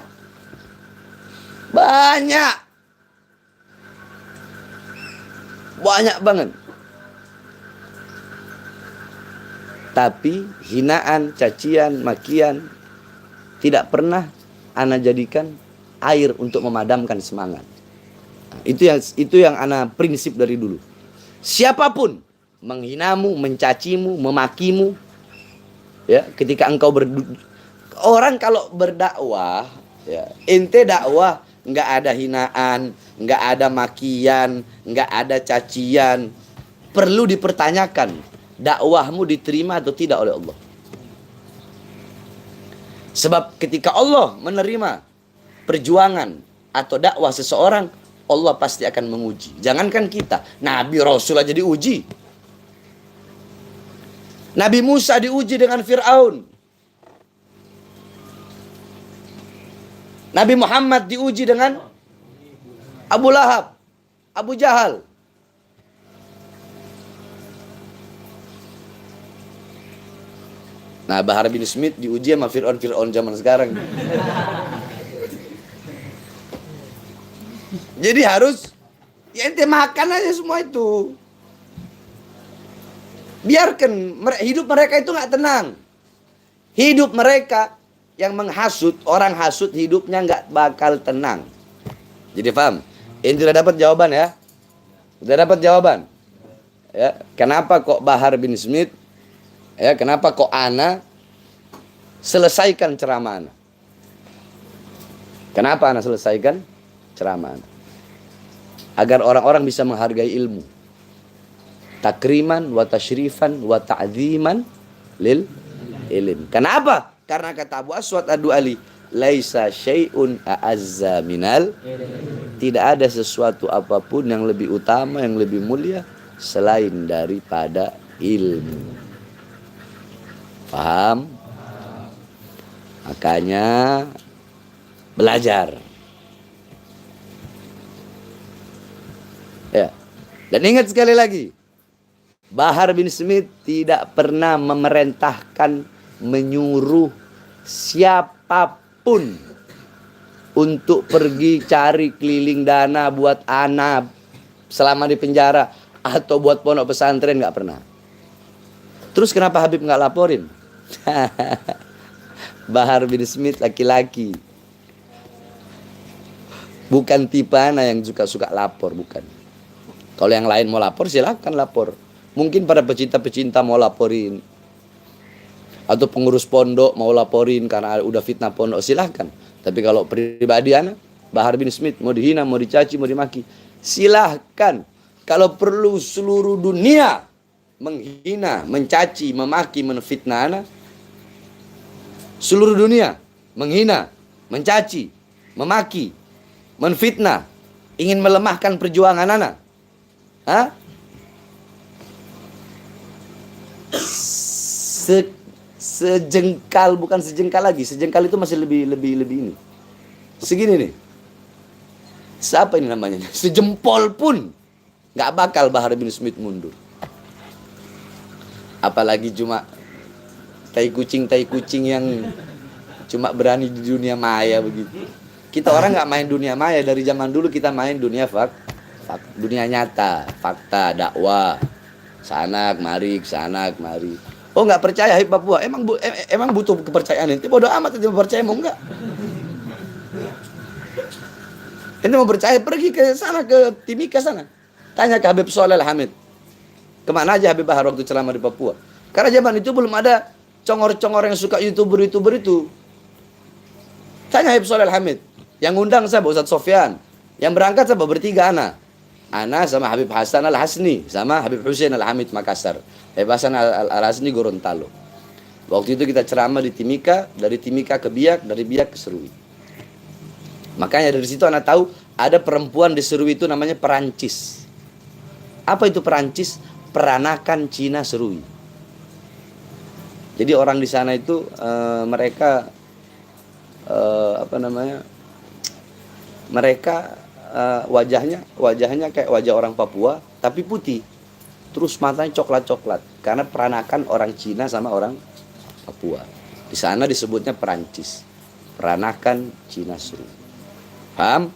Banyak banget. Tapi hinaan, cacian, makian tidak pernah ana jadikan air untuk memadamkan semangat. Nah, itu yang ana prinsip dari dulu. Siapapun menghinamu, mencacimu, memakimu, ya, ketika engkau orang kalau berdakwah, ya, ente dakwah nggak ada hinaan, nggak ada makian, nggak ada cacian, perlu dipertanyakan dakwahmu diterima atau tidak oleh Allah. Sebab ketika Allah menerima perjuangan atau dakwah seseorang, Allah pasti akan menguji. Jangankan kita, Nabi Rasul aja diuji. Nabi Musa diuji dengan Fir'aun. Nabi Muhammad diuji dengan Abu Lahab, Abu Jahal. Nah, Bahar bin Smith diuji sama Fir'aun zaman sekarang. Jadi harus ya ente makan aja semua itu. Biarkan hidup mereka itu nggak tenang. Hidup mereka yang menghasut, orang hasut hidupnya nggak bakal tenang. Jadi paham? Ini sudah dapat jawaban ya? Sudah dapat jawaban? Ya, kenapa kok Bahar bin Smith? Ya, kenapa kok ana selesaikan ceramah ana? Kenapa ana selesaikan ceramah ana? Agar orang-orang bisa menghargai ilmu. Takriman wa tasyrifan wa ta'ziman lil ilm. Kenapa? Karena kata Abu Aswad Ad-Du'ali, laisa syai'un a'azza minal. Tidak ada sesuatu apapun yang lebih utama, yang lebih mulia selain daripada ilmu. Paham? Makanya belajar. Ya. Dan ingat sekali lagi, Bahar bin Smith tidak pernah memerintahkan, menyuruh siapapun untuk pergi cari keliling dana buat anak selama di penjara atau buat pondok pesantren, nggak pernah. Terus kenapa Habib nggak laporin? Bahar bin Smith laki-laki. Bukan tipe ana yang suka lapor, bukan. Kalau yang lain mau lapor, silahkan lapor. Mungkin pada pecinta-pecinta mau laporin, atau pengurus pondok mau laporin karena udah fitnah pondok, silahkan. Tapi kalau pribadi ana, Bahar bin Smith, mau dihina, mau dicaci, mau dimaki, silahkan. Kalau perlu seluruh dunia menghina, mencaci, memaki, menfitnah ana, seluruh dunia menghina, mencaci, memaki, menfitnah, ingin melemahkan perjuangan ana, sejengkal, bukan sejengkal lagi, sejengkal itu masih lebih ini. Segini nih. Siapa ini namanya? Sejempol pun nggak bakal Bahar bin Smith mundur. Apalagi cuma tai kucing yang cuma berani di dunia maya begitu. Kita orang nggak main dunia maya, dari zaman dulu kita main dunia dunia nyata, fakta, dakwah, sana kemari. Oh, nggak percaya Habib Papua? Emang butuh kepercayaan itu? Bodoh amat itu, percaya mau enggak? Ini mau percaya, pergi ke sana, ke Timika sana. Tanya ke Habib Sholeh Al-Hamid. Kemana aja Habib Bahar waktu ceramah di Papua? Karena zaman itu belum ada congor-congor yang suka YouTuber itu. Tanya Habib Sholeh Al-Hamid. Yang undang siapa? Ustadz Sofyan. Yang berangkat siapa? Bertiga Ana sama Habib Hasan Al-Hasni, sama Habib Hussein Al-Hamid Makassar. Habib Hasan Al-Hasni Gorontalo. Waktu itu kita ceramah di Timika, dari Timika ke Biak, dari Biak ke Serui. Makanya dari situ Ana tahu ada perempuan di Serui itu namanya Perancis. Apa itu Perancis? Peranakan Cina Serui. Jadi orang di sana itu mereka mereka wajahnya kayak wajah orang Papua tapi putih, terus matanya coklat karena peranakan orang Cina sama orang Papua. Di sana disebutnya Perancis, peranakan Cina Serui. Paham?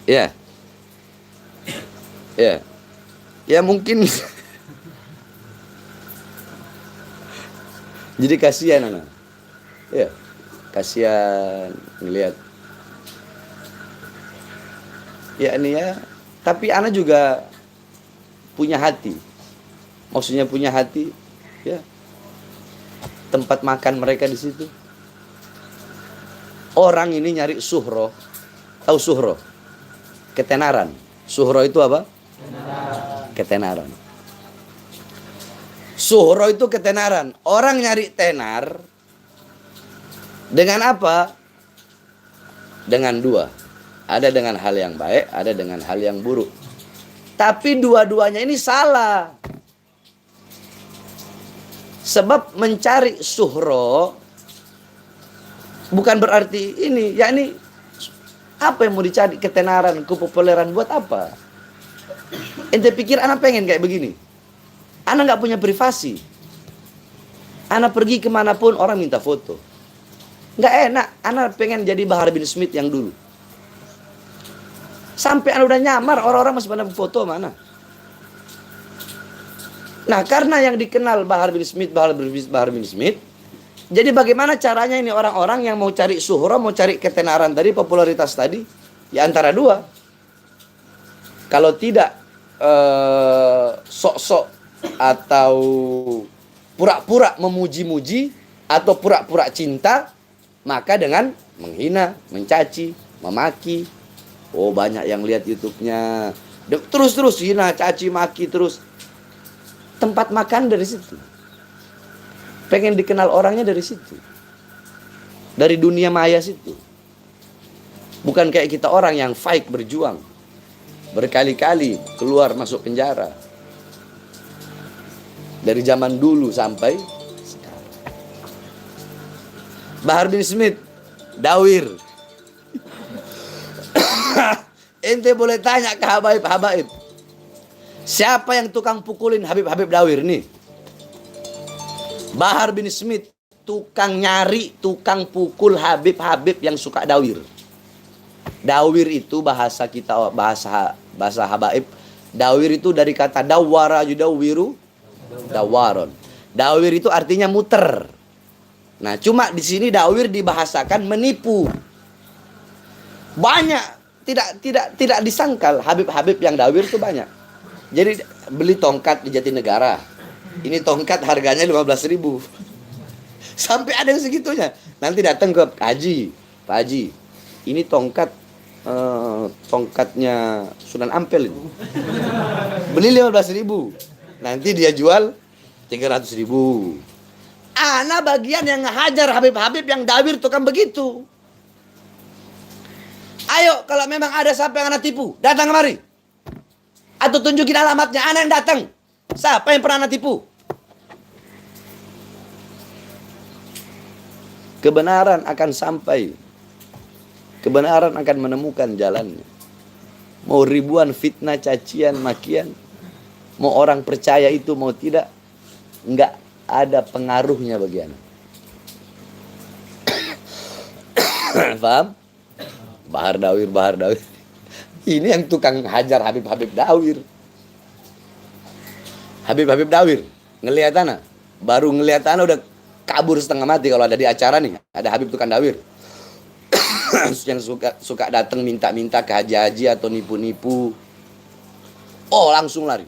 Ya. Ya mungkin. Jadi kasihan anak. Ya, kasihan ngelihat. Ya ini ya. Tapi anak juga punya hati. Maksudnya punya hati, ya. Tempat makan mereka di situ. Orang ini nyari suhro. Tahu suhro? Ketenaran. Suhro itu apa? Ketenaran. Suhro itu ketenaran. Orang nyari tenar dengan apa? Dengan dua. Ada dengan hal yang baik, ada dengan hal yang buruk. Tapi dua-duanya ini salah. Sebab mencari suhro bukan berarti ini, yakni apa yang mau dicari, ketenaran, kepopuleran, buat apa? Ente pikir anak pengen kayak begini? Anak nggak punya privasi. Anak pergi kemanapun orang minta foto. Nggak enak. Anak pengen jadi Bahar bin Smith yang dulu. Sampai anak udah nyamar, orang-orang masih pada foto mana? Nah, karena yang dikenal Bahar bin Smith, jadi bagaimana caranya ini orang-orang yang mau cari suhro, mau cari ketenaran tadi, popularitas tadi, ya antara dua. Kalau tidak sok-sok atau pura-pura memuji-muji atau pura-pura cinta, maka dengan menghina, mencaci, memaki. Oh, banyak yang lihat YouTube-nya. Terus hina, caci, maki terus. Tempat makan dari situ. Pengen dikenal orangnya dari situ. Dari dunia maya situ. Bukan kayak kita orang yang fight, berjuang. Berkali-kali keluar masuk penjara. Dari zaman dulu sampai sekarang. Bahar bin Smith, Dawir. Ente boleh tanya ke Habaib. Siapa yang tukang pukulin Habib Dawir nih? Bahar bin Smith tukang nyari, tukang pukul Habib yang suka dawir. Dawir itu bahasa kita, bahasa Habaib. Dawir itu dari kata dawara yudawiru dawaron. Dawir itu artinya muter. Nah, cuma di sini dawir dibahasakan menipu. Banyak, tidak disangkal Habib-habib yang dawir itu banyak. Jadi beli tongkat di Jatinegara. Ini tongkat harganya 15.000. Sampai ada yang segitunya. Nanti datang ke Haji, Pak Haji, ini tongkatnya Sunan Ampel ini. Beli 15.000. Nanti dia jual 300.000. Ana bagian yang ngehajar Habib-habib yang dawir itu kan begitu. Ayo, kalau memang ada siapa yang anak tipu, datang kemari. Atau tunjukin alamatnya, anak yang datang. Siapa yang pernah anak tipu? Kebenaran akan sampai. Kebenaran akan menemukan jalannya. Mau ribuan fitnah, cacian, makian, mau orang percaya itu mau tidak, enggak ada pengaruhnya bagi anak. Paham? Bahar Dawir. Ini yang tukang hajar Habib-habib Dawir. Habib-habib Dawir. Ngelihat anak. Baru ngelihat anak udah kabur setengah mati kalau ada di acara nih. Ada Habib tukang Dawir. Yang suka datang minta-minta ke haji-haji atau nipu-nipu. Oh, langsung lari.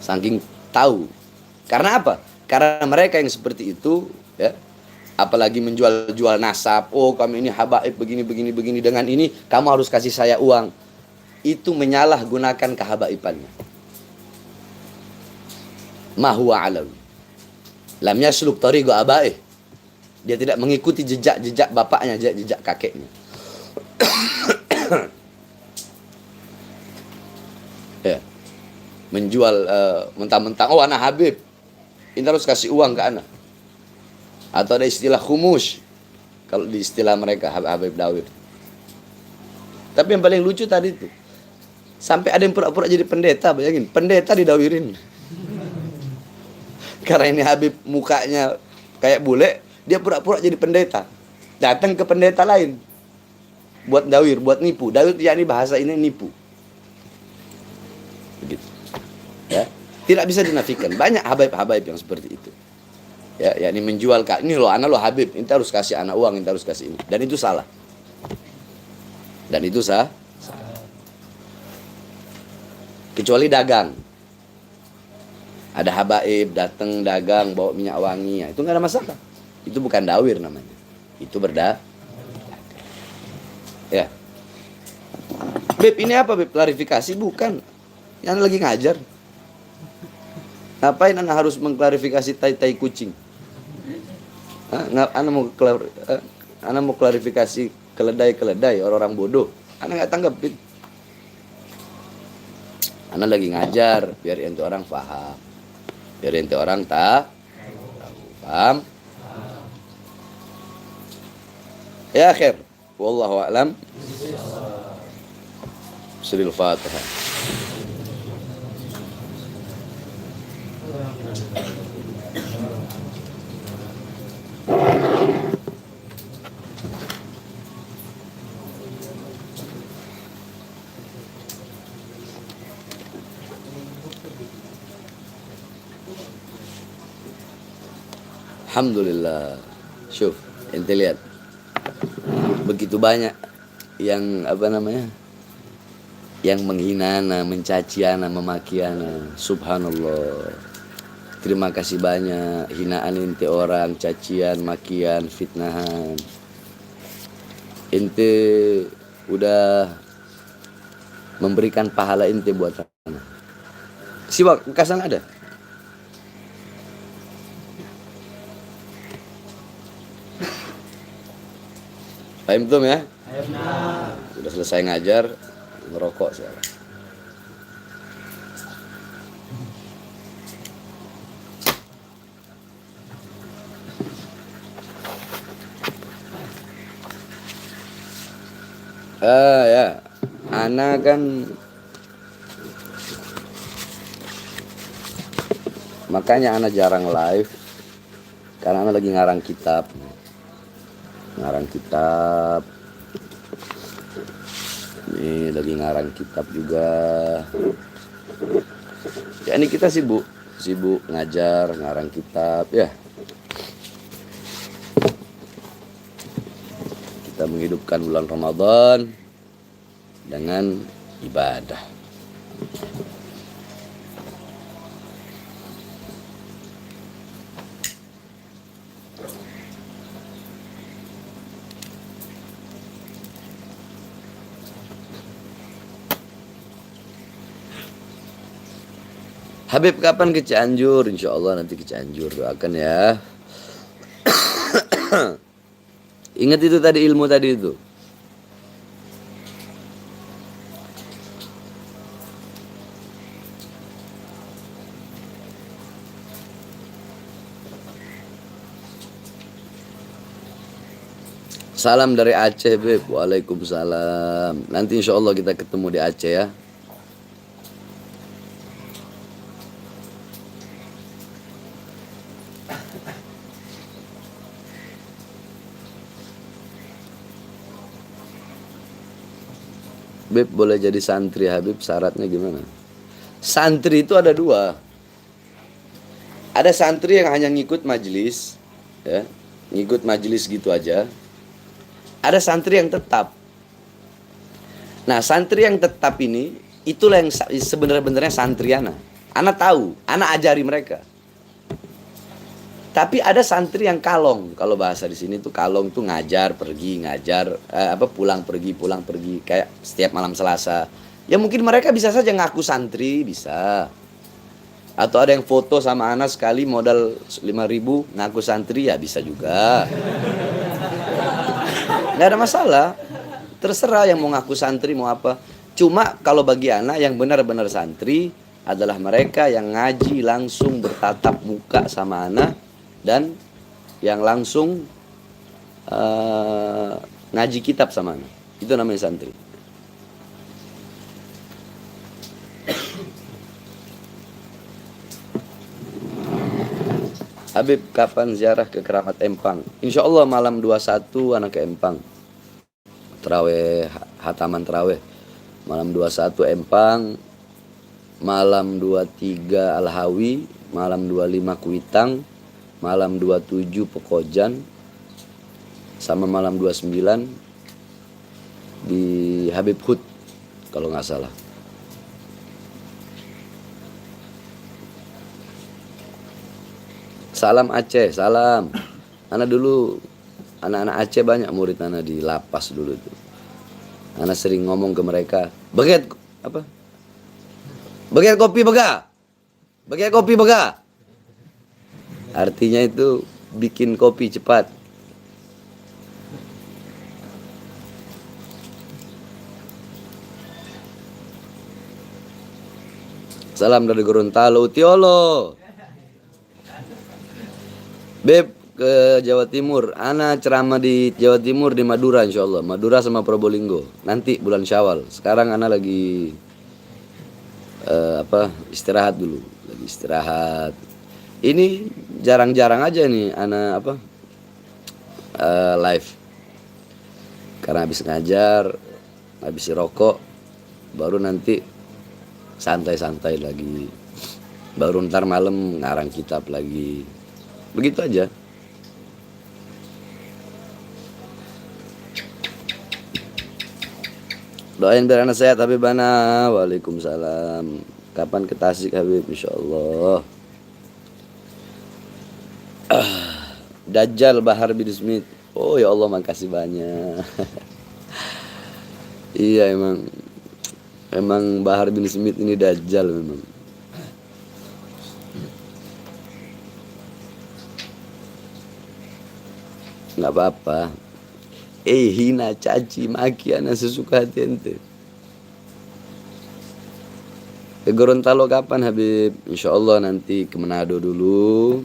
Saking tahu. Karena apa? Karena mereka yang seperti itu, ya, apalagi menjual nasab. Oh, kami ini habaib begini. Dengan ini kamu harus kasih saya uang. Itu menyalahgunakan kehabaibannya. Ma huwa alawi. Lam yasluk tariqu abaih. Dia tidak mengikuti jejak bapaknya, jejak kakeknya. Ya. Menjual mentang-mentang, oh anak Habib, ini harus kasih uang ke anak. Atau ada istilah khumus, kalau di istilah mereka Habib Dawir. Tapi yang paling lucu tadi itu, sampai ada yang pura-pura jadi pendeta, bayangin, pendeta didawirin. Karena ini Habib mukanya kayak bule, dia pura-pura jadi pendeta. Datang ke pendeta lain, buat dawir, buat nipu. Dawir yakni bahasa ini nipu. Begitu. Ya, tidak bisa dinafikan. Banyak habaib-habaib yang seperti itu. Ya, yakni menjual, ini loh anak lo Habib, ini harus kasih anak uang, ini harus kasih ini. Dan itu salah. Kecuali dagang. Ada habaib datang dagang bawa minyak wangi, itu nggak ada masalah. Itu bukan dawir namanya. Itu berdagang. Ya. Beb, ini apa Beb? Klarifikasi? Bukan. Yang lagi ngajar. Ngapain anak harus mengklarifikasi tai-tai kucing? Anak mau klarifikasi keledai orang-orang bodoh. Anak nggak tanggapin. Anak lagi ngajar biar ente orang paham. Biar ente orang tahu. Paham? Ya akhir. Wallahu a'lam. Suril Fatihah. Alhamdulillah. Syuf, ente lihat. Begitu banyak yang yang menghina ana, mencaci ana, memaki ana. Subhanallah. Terima kasih banyak hinaan ente orang, cacian, makian, fitnahan. Ente udah memberikan pahala ente buat ana. Siwak, Kasan ada? Paham belum ya? Udah selesai ngajar, ngerokok sekarang. Ya, ana kan makanya ana jarang live karena ana lagi ngarang kitab. Ini lagi ngarang kitab juga. Ya ini kita sibuk ngajar, ngarang kitab ya. menghidupkan bulan Ramadan dengan ibadah. Habib kapan ke Cianjur? Insya Allah nanti ke Cianjur, doakan ya. Ingat itu tadi, ilmu tadi itu. Salam dari Aceh, Beb. Waalaikumsalam. Nanti insya Allah kita ketemu di Aceh ya. Beb boleh jadi santri Habib, syaratnya gimana? Santri itu ada dua. Ada santri yang hanya ngikut majelis, ya, ngikut majelis gitu aja. Ada santri yang tetap. Nah, santri yang tetap ini, itulah yang sebenarnya santri Ana tahu, Ana ajari mereka. Tapi ada santri yang kalong, kalau bahasa di sini tuh kalong tuh ngajar pergi ngajar, pulang pergi kayak setiap malam Selasa. Ya mungkin mereka bisa saja ngaku santri, bisa. Atau ada yang foto sama Ana sekali modal 5.000 ngaku santri, ya bisa juga. Nggak ada masalah, terserah yang mau ngaku santri mau apa. Cuma kalau bagi Ana yang benar-benar santri adalah mereka yang ngaji langsung bertatap muka sama Ana, dan yang langsung ngaji kitab sama Ana. Itu namanya santri. Habib kapan ziarah ke Keramat Empang? Insya Allah malam 21 anak ke Empang. Terawih, hataman terawih. Malam 21 Empang, malam 23 Al-Hawi, malam 25 Kuitang, malam 27 Pekojan, sama malam 29 di Habib Hud kalau nggak salah. Salam Aceh, salam. Ana dulu, anak-anak Aceh banyak murid Ana di lapas dulu itu. Ana sering ngomong ke mereka, bagian apa? Bagian kopi bega. Bagian kopi bega. Artinya itu bikin kopi cepat. Salam dari Gorontalo, Tiolo. Beb ke Jawa Timur. Ana ceramah di Jawa Timur di Madura insya Allah. Madura sama Probolinggo. Nanti bulan Syawal. Sekarang Ana lagi istirahat dulu. Lagi istirahat. Ini jarang-jarang aja nih Ana live. Karena habis ngajar, habis rokok, baru nanti santai-santai lagi. Baru ntar malam ngarang kitab lagi. Begitu aja. Doain biar anak sehat Habib Ana. Waalaikumsalam. Kapan ke Tasik Habib? Insyaallah. Dajjal Bahar bin Smith. Oh ya Allah, makasih banyak. Iya emang Bahar bin Smith ini Dajjal memang. Nggak apa-apa. Hina, caci, maki, anak sesuka hati ente. Ke Gorontalo kapan Habib? Insya Allah nanti ke Manado dulu.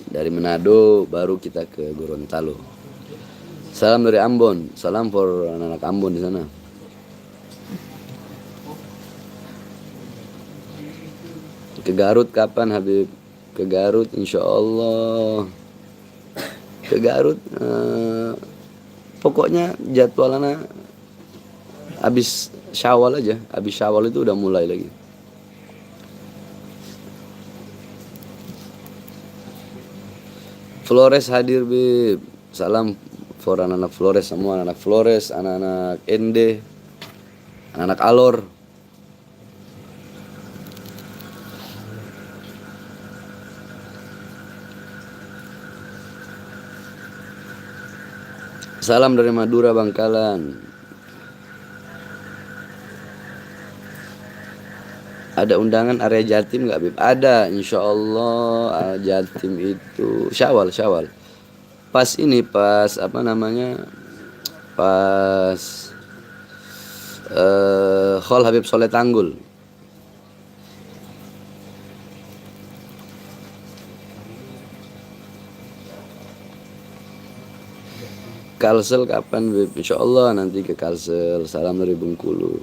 Dari Manado baru kita ke Gorontalo. Salam dari Ambon. Salam for anak-anak Ambon di sana. Ke Garut kapan Habib? Ke Garut insya Allah. Ke Garut pokoknya jadwalnya habis Syawal aja. Habis Syawal itu udah mulai lagi. Flores hadir Bib. Salam For anak-anak Flores semua, anak-anak Flores, anak-anak Ende, anak-anak Alor. Salam dari Madura, Bangkalan. Ada undangan area Jatim nggak, Bib? Ada, insya Allah. Jatim itu Syawal. Pas ini, pas apa namanya? Pas Khol Habib Soleh Tanggul. Kalsel kapan, Bib? Insya Allah nanti ke Kalsel. Salam dari Bengkulu.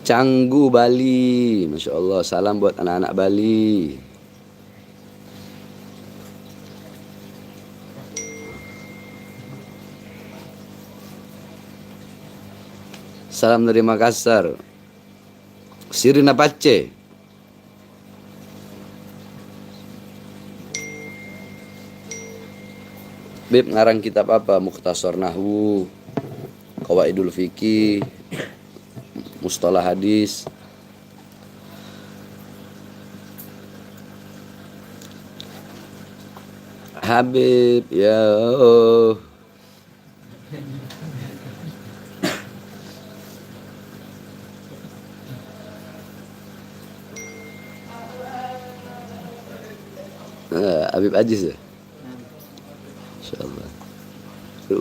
Canggu, Bali. Masya Allah, salam buat anak-anak Bali. Salam dari Makassar. Sirina Pace. Bib, ngarang kitab apa? Mukhtasar Nahwu, Qawaidul Fikih, Mustalah Hadis. Habib, ya oh. Habib Aziz ya? Insyaallah.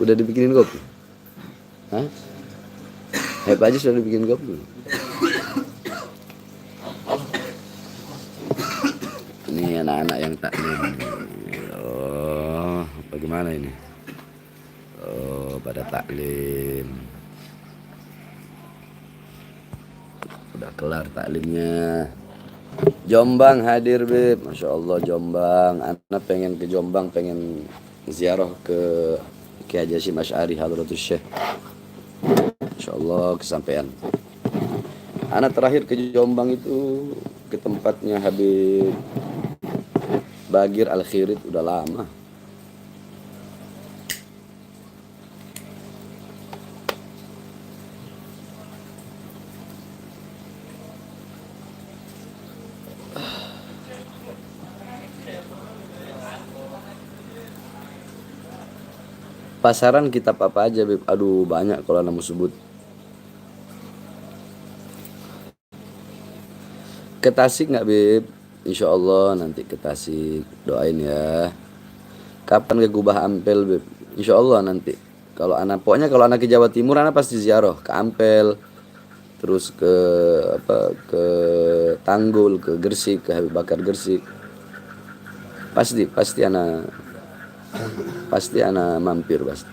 Udah dibikinin kopi? Hah? Habib Aziz sudah dibikin kopi? Ini anak-anak yang taklim. Oh, bagaimana ini? Oh, pada taklim. Udah kelar taklimnya. Jombang hadir, Beb. Masya Allah, Jombang. Anak pengen ke Jombang, pengen ziarah ke Kiai Haji Hasyim Asy'ari Hadratus Syekh. Masya Allah, kesampaian. Anak terakhir ke Jombang itu ke tempatnya Habib Bagir Al-Khirit, udah lama. Pasaran kitab apa aja, Beb? Aduh, banyak kalau anda mau sebut. Ke Tasik nggak, Beb? Insya Allah nanti ke Tasik. Doain ya. Kapan ke Gubah Ampel, Beb? Insya Allah nanti. Kalau pokoknya kalau anak ke Jawa Timur, anak pasti ziarah ke Ampel, terus ke ke Tanggul, ke Gresik, ke Habib Bakar Gresik. Pasti anak mampir pasti.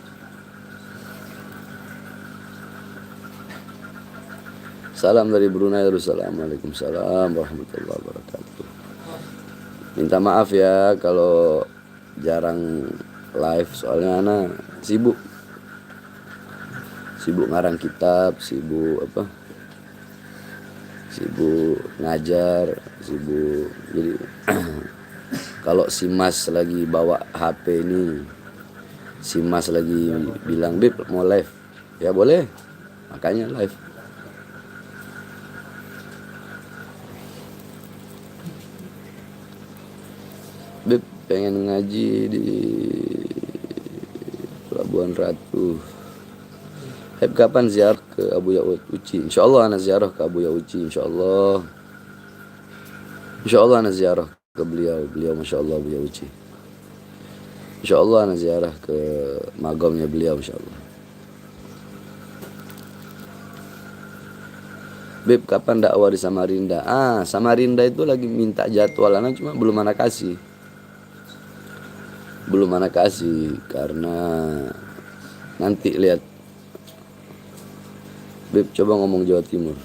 Salam dari Brunei Darussalam. Waalaikumsalam warahmatullahi wabarakatuh. Minta maaf ya kalau jarang live, soalnya anak sibuk ngarang kitab, sibuk ngajar, jadi kalau si Mas lagi bawa HP ini, si Mas lagi bilang, Bib mau live, ya boleh, makanya live. Bib pengen ngaji di Pelabuhan Ratu. Heb kapan ziarah ke Abuya Uci? Insya Allah anak ziarah ke Abuya Uci. Insya Allah anak ziarah ke beliau Masya Allah Abuya Uci. Insya Allah anak ziarah ke magamnya beliau, Insya Allah. Beb, kapan dakwah di Samarinda? Samarinda itu lagi minta jadwal, anak cuma belum anak kasih. Karena nanti lihat. Beb, coba ngomong Jawa Timur.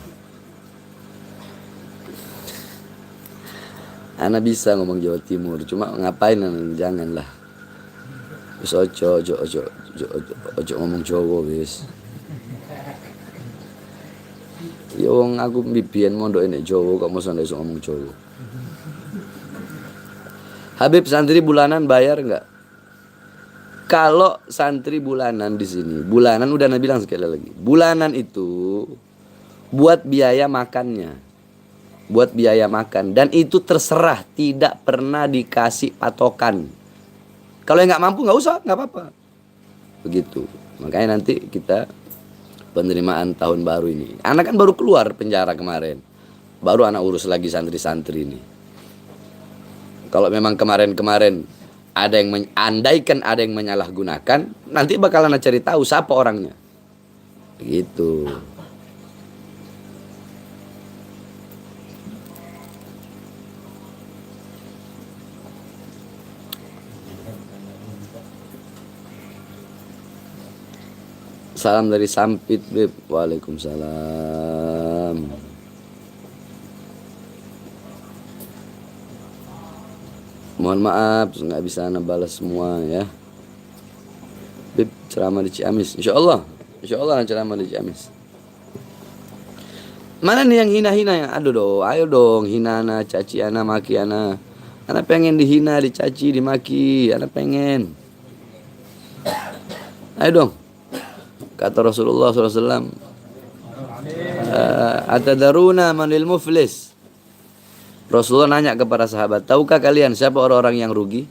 Anak bisa ngomong Jawa Timur, cuma ngapain anak, janganlah. Wis ojo ngomong Jawa wis. Ya wong aku mbiyen mondok nek Jawa kok mosok iso ngomong Jawa. Habib, santri bulanan bayar enggak? Kalau santri bulanan di sini, bulanan udah Anda bilang sekali lagi. Bulanan itu buat biaya makannya. Buat biaya makan. Dan itu terserah, tidak pernah dikasih patokan. Kalau yang nggak mampu nggak usah, nggak apa-apa. Begitu. Makanya nanti kita penerimaan tahun baru ini. Anak kan baru keluar penjara kemarin. Baru anak urus lagi santri-santri ini. Kalau memang kemarin-kemarin ada yang andaikan ada yang menyalahgunakan, nanti bakalan cari tahu siapa orangnya. Begitu. Salam dari Sampit, Beb. Waalaikumsalam. Mohon maaf, nggak bisa Anda balas semua ya. Beb, ceramah di Ciamis. Insya Allah ceramah di Ciamis. Mana nih yang hina-hina yang aduh dong, ayo dong hina ana, caci ana, maki ana. Ana pengen dihina, dicaci, dimaki, ana pengen. Ayo dong. Kata Rasulullah SAW, atadaruna manil muflis. Rasulullah nanya kepada sahabat, tahukah kalian siapa orang-orang yang rugi?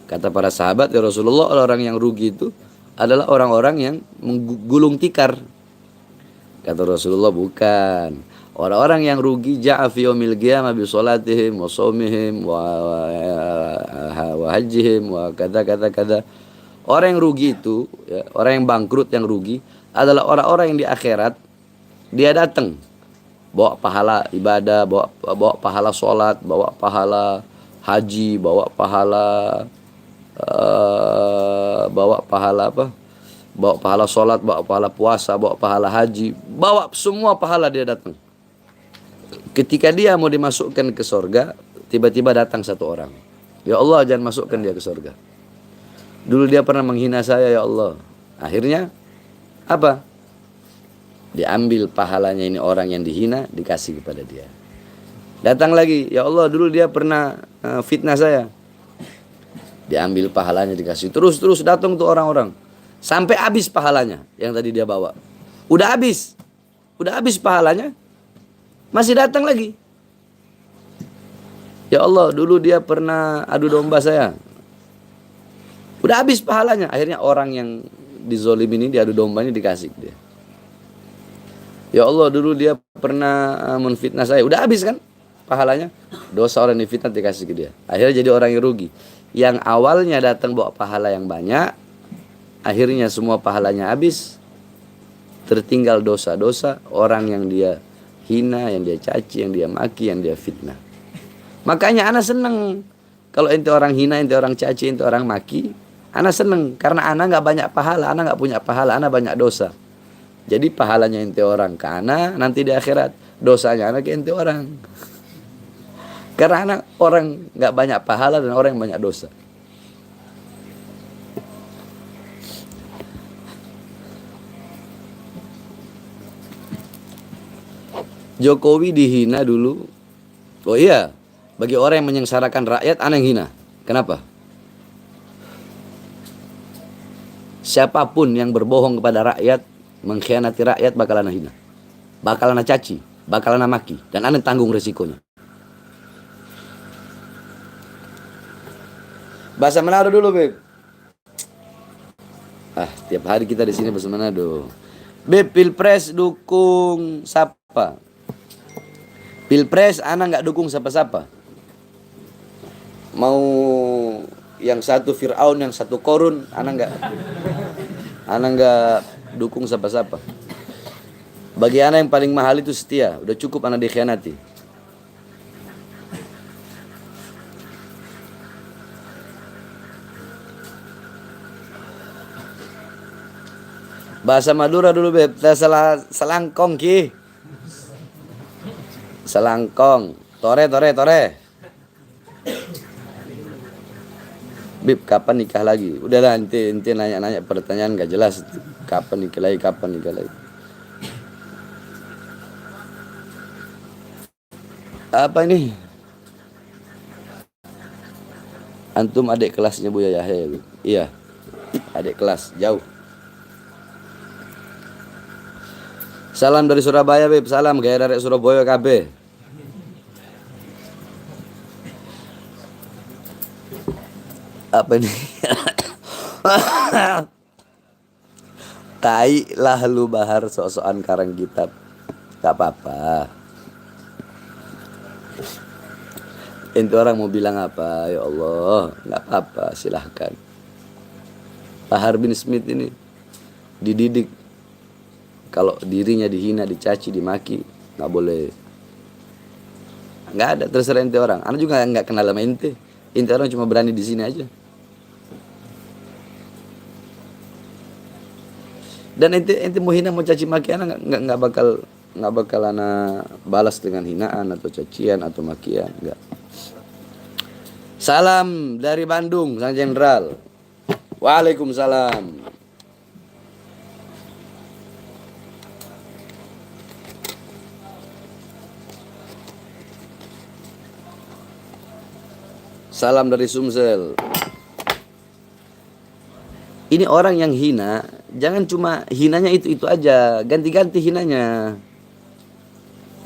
Kata para sahabat, ya Rasulullah, orang-orang yang rugi itu adalah orang-orang yang menggulung tikar. Kata Rasulullah, bukan. Orang-orang yang rugi ja'a fi yaumil qiyamah bi salatihim wa shaumihim wa hajjihim wa kada. Orang yang rugi itu, ya, orang yang bangkrut yang rugi adalah orang-orang yang di akhirat dia datang bawa pahala ibadah, bawa pahala sholat, bawa pahala haji, bawa pahala apa? Bawa pahala sholat, bawa pahala puasa, bawa pahala haji, bawa semua pahala dia datang. Ketika dia mau dimasukkan ke surga, tiba-tiba datang satu orang. Ya Allah, jangan masukkan dia ke surga. Dulu dia pernah menghina saya, ya Allah. Akhirnya apa? Diambil pahalanya ini orang yang dihina, dikasih kepada dia. Datang lagi, ya Allah, dulu dia pernah fitnah saya. Diambil pahalanya, dikasih. Terus datang tuh orang-orang. Sampai habis pahalanya yang tadi dia bawa. Udah habis pahalanya, masih datang lagi. Ya Allah, dulu dia pernah adu domba saya. Udah habis pahalanya. Akhirnya orang yang dizolimin ini, diadu dombanya, dikasih dia. Ya Allah, dulu dia pernah menfitnah saya. Udah habis kan pahalanya. Dosa orang yang difitnah dikasih ke dia. Akhirnya jadi orang yang rugi. Yang awalnya datang bawa pahala yang banyak, akhirnya semua pahalanya habis. Tertinggal dosa-dosa orang yang dia hina, yang dia caci, yang dia maki, yang dia fitnah. Makanya ana seneng kalau ente orang hina, ente orang caci, ente orang maki. Ana seneng karena ana nggak banyak pahala, ana nggak punya pahala, ana banyak dosa. Jadi pahalanya ente orang ke ana, nanti di akhirat dosanya ana ke ente orang. Karena ana orang nggak banyak pahala dan orang yang banyak dosa. Jokowi dihina dulu. Oh iya, bagi orang yang menyengsarakan rakyat, ana yang hina. Kenapa? Siapapun yang berbohong kepada rakyat, mengkhianati rakyat, bakal ana hina, bakal ana caci, bakal ana maki, dan ana tanggung resikonya. Bahasa Manado dulu, Beb. Tiap hari kita di sini bahasa Manado. Beb, Pilpres dukung siapa? Pilpres ana nggak dukung siapa-siapa. Mau yang satu Fir'aun, yang satu Korun, ana nggak dukung siapa-siapa. Bagi ana yang paling mahal itu setia. Udah cukup ana dikhianati. Bahasa Madura dulu, Beb. Selangkong ki. Selangkong. Tore. Beb, kapan nikah lagi? Udahlah, nanti nanya pertanyaan gak jelas. Kapan nikah lagi? Apa ini? Antum adik kelasnya Buya Yahya, Beb? Iya. adik kelas jauh. Salam dari Surabaya, Beb. Salam gaya dari Surabaya KB. Apa ini? Tai lah lu Bahar, sok-sokan karang kitab. Gak apa-apa. Itu orang mau bilang apa? Ya Allah, gak apa-apa, silahkan. Bahar bin Smith ini dididik. Kalau dirinya dihina, dicaci, dimaki, gak boleh. Gak ada, terserah ente orang. Anak juga gak kenal sama ente. Ente orang cuma berani di sini aja. Dan ente mau hina, mau caci maki anak nggak bakal anak balas dengan hinaan atau cacian atau makian, enggak. Salam dari Bandung, Sang Jenderal. Waalaikumsalam. Salam dari Sumsel. Ini orang yang hina, jangan cuma hinanya itu aja, ganti-ganti hinanya.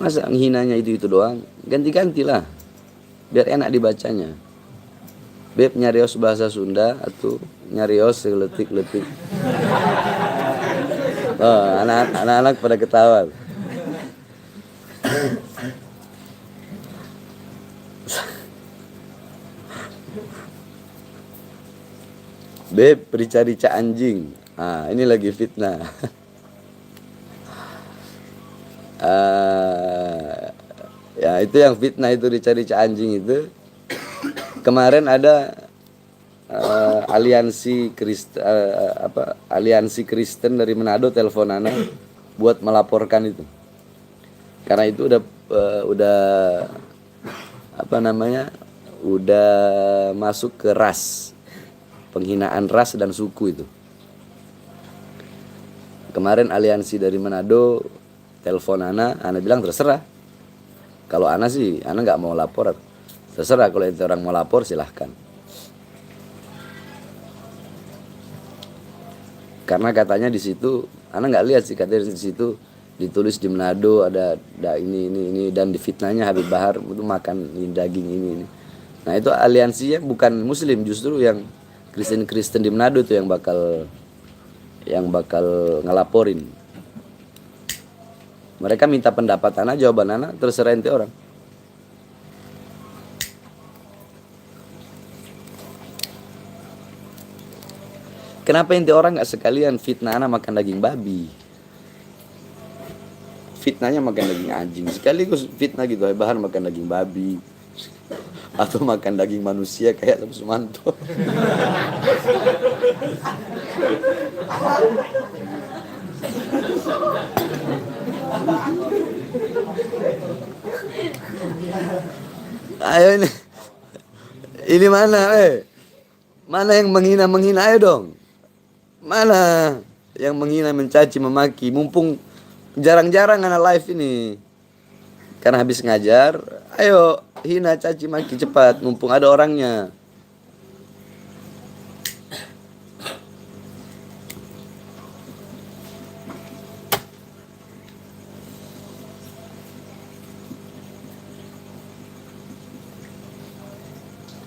Masa hinanya itu doang? Ganti-gantilah, biar enak dibacanya. Beb nyarios bahasa Sunda atau nyarios seletik-letik. Oh, anak-anak pada ketawa. Beb, rica-rica anjing. Ah, ini lagi fitnah. Ya itu yang fitnah itu, rica-rica anjing itu. Kemarin ada aliansi Kristen dari Manado telepon Ana buat melaporkan itu. Karena itu udah udah masuk ke ras. Penghinaan ras dan suku itu. Kemarin aliansi dari Manado telepon Ana bilang terserah. Kalau Ana sih, Ana nggak mau lapor. Terserah, kalau itu orang mau lapor silahkan. Karena katanya di situ, Ana nggak lihat sih, katanya di situ ditulis di Manado ada ini dan di fitnahnya Habib Bahar itu makan daging ini. Nah itu aliansinya bukan Muslim, justru yang Kristen di Manado itu yang bakal ngelaporin. Mereka minta pendapat Ana, jawaban Ana terserah ente orang. Kenapa ente orang nggak sekalian fitnah Ana makan daging babi? Fitnahnya makan daging anjing, sekaligus fitnah gitu. Bahar makan daging babi atau makan daging manusia kayak Sam Sumanto. Ayo ini mana mana yang menghina ayo dong. Mana yang menghina, mencaci, memaki, mumpung jarang-jarang anak live ini. Karena habis ngajar, ayo hina, caci, maki cepat, mumpung ada orangnya.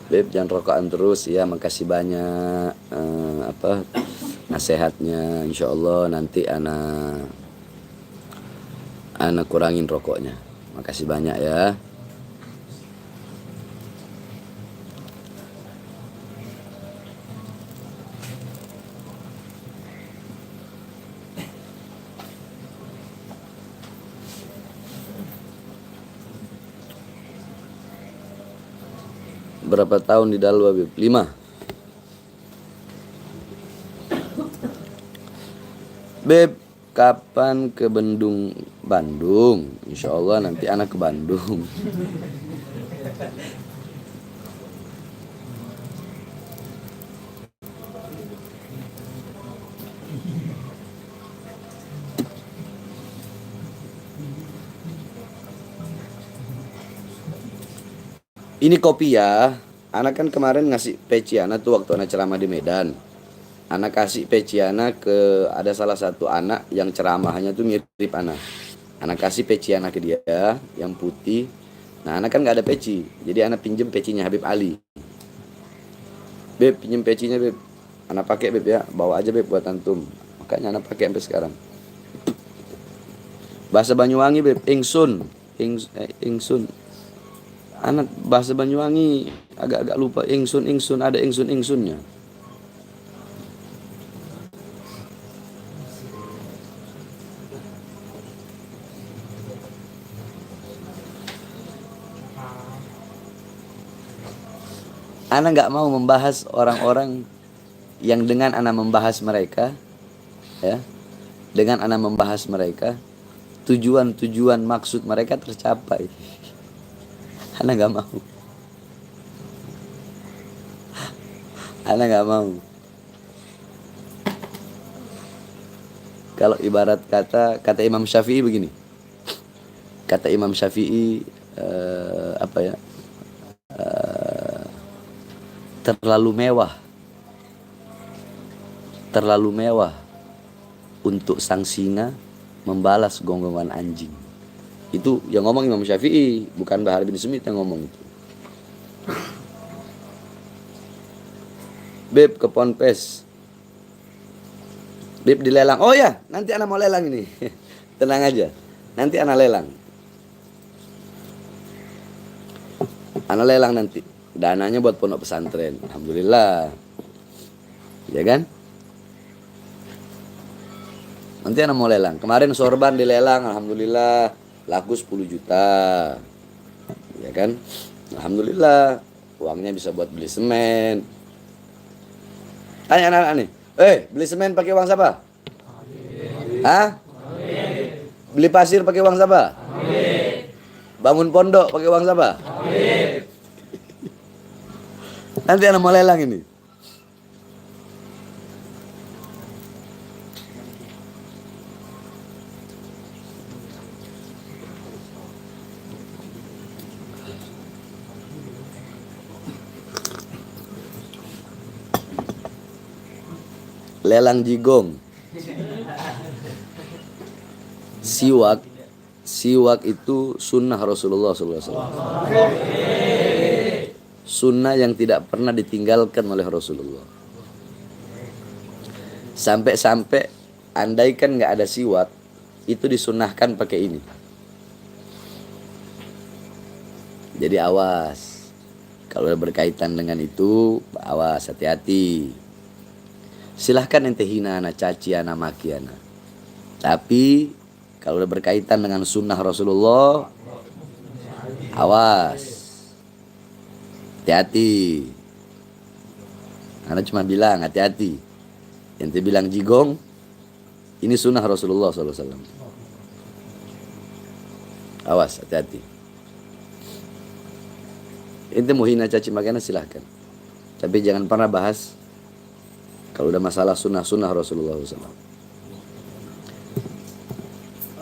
Beb jangan rokokan terus ya, makasih banyak nasihatnya. Insyaallah nanti anak kurangin rokoknya. Makasih banyak ya. Berapa tahun di Dalwa, Beb? 5. Beb, kapan ke Bandung? Insya Allah nanti anak ke Bandung. Ini kopi ya. Anak kan kemarin ngasih peci anak tuh waktu anak ceramah di Medan. Anak kasih peci anak ke ada salah satu anak yang ceramahnya tuh mirip anak. Anak kasih peci anak ke dia yang putih. Nah, anak kan nggak ada peci, jadi anak pinjem pecinya Habib Ali. Beb, pinjem pecinya beb. Anak pakai beb ya, bawa aja beb buat antum. Makanya anak pakai sampai sekarang. Bahasa Banyuwangi beb, ingsun, ingsun. Anak bahasa Banyuwangi agak-agak lupa ingsun, ada ingsunnya. Ana nggak mau membahas orang-orang yang dengan ana membahas mereka, ya, dengan ana membahas mereka, tujuan maksud mereka tercapai. Ana nggak mau. Ana nggak mau. Kalau ibarat kata Imam Syafi'i begini. Kata Imam Syafi'i apa ya? Terlalu mewah untuk sang singa membalas gonggongan anjing. Itu yang ngomong Imam Syafi'i, bukan Bahar bin Smith yang ngomong itu. Beb ke Ponpes. Beb dilelang. Oh ya, nanti anak mau lelang ini. Tenang aja. Nanti anak lelang. Anak lelang nanti. Dananya buat pondok pesantren. Alhamdulillah. Ya kan? Nanti anak mau lelang. Kemarin sorban dilelang, alhamdulillah laku 10 juta. Ya kan? Alhamdulillah. Uangnya bisa buat beli semen. Tanya anak-anak nih. Beli semen pakai uang siapa? Hah? Beli pasir pakai uang siapa? Bangun pondok pakai uang siapa? Nanti anak mau lelang ini. Lelang jigong. Siwak itu sunnah Rasulullah SAW. Sunnah yang tidak pernah ditinggalkan oleh Rasulullah. Sampai andaikan nggak ada siwak, itu disunnahkan pakai ini. Jadi awas, kalau berkaitan dengan itu, awas, hati-hati. Silahkan ente hina anak, caci anak, maki anak. Tapi kalau berkaitan dengan sunnah Rasulullah, awas. Hati-hati. Anak cuma bilang hati-hati. Ente bilang jigong, ini sunnah Rasulullah SAW. Awas, hati-hati. Ente mau hina caci maki silahkan. Tapi jangan pernah bahas kalau udah masalah sunnah Rasulullah SAW.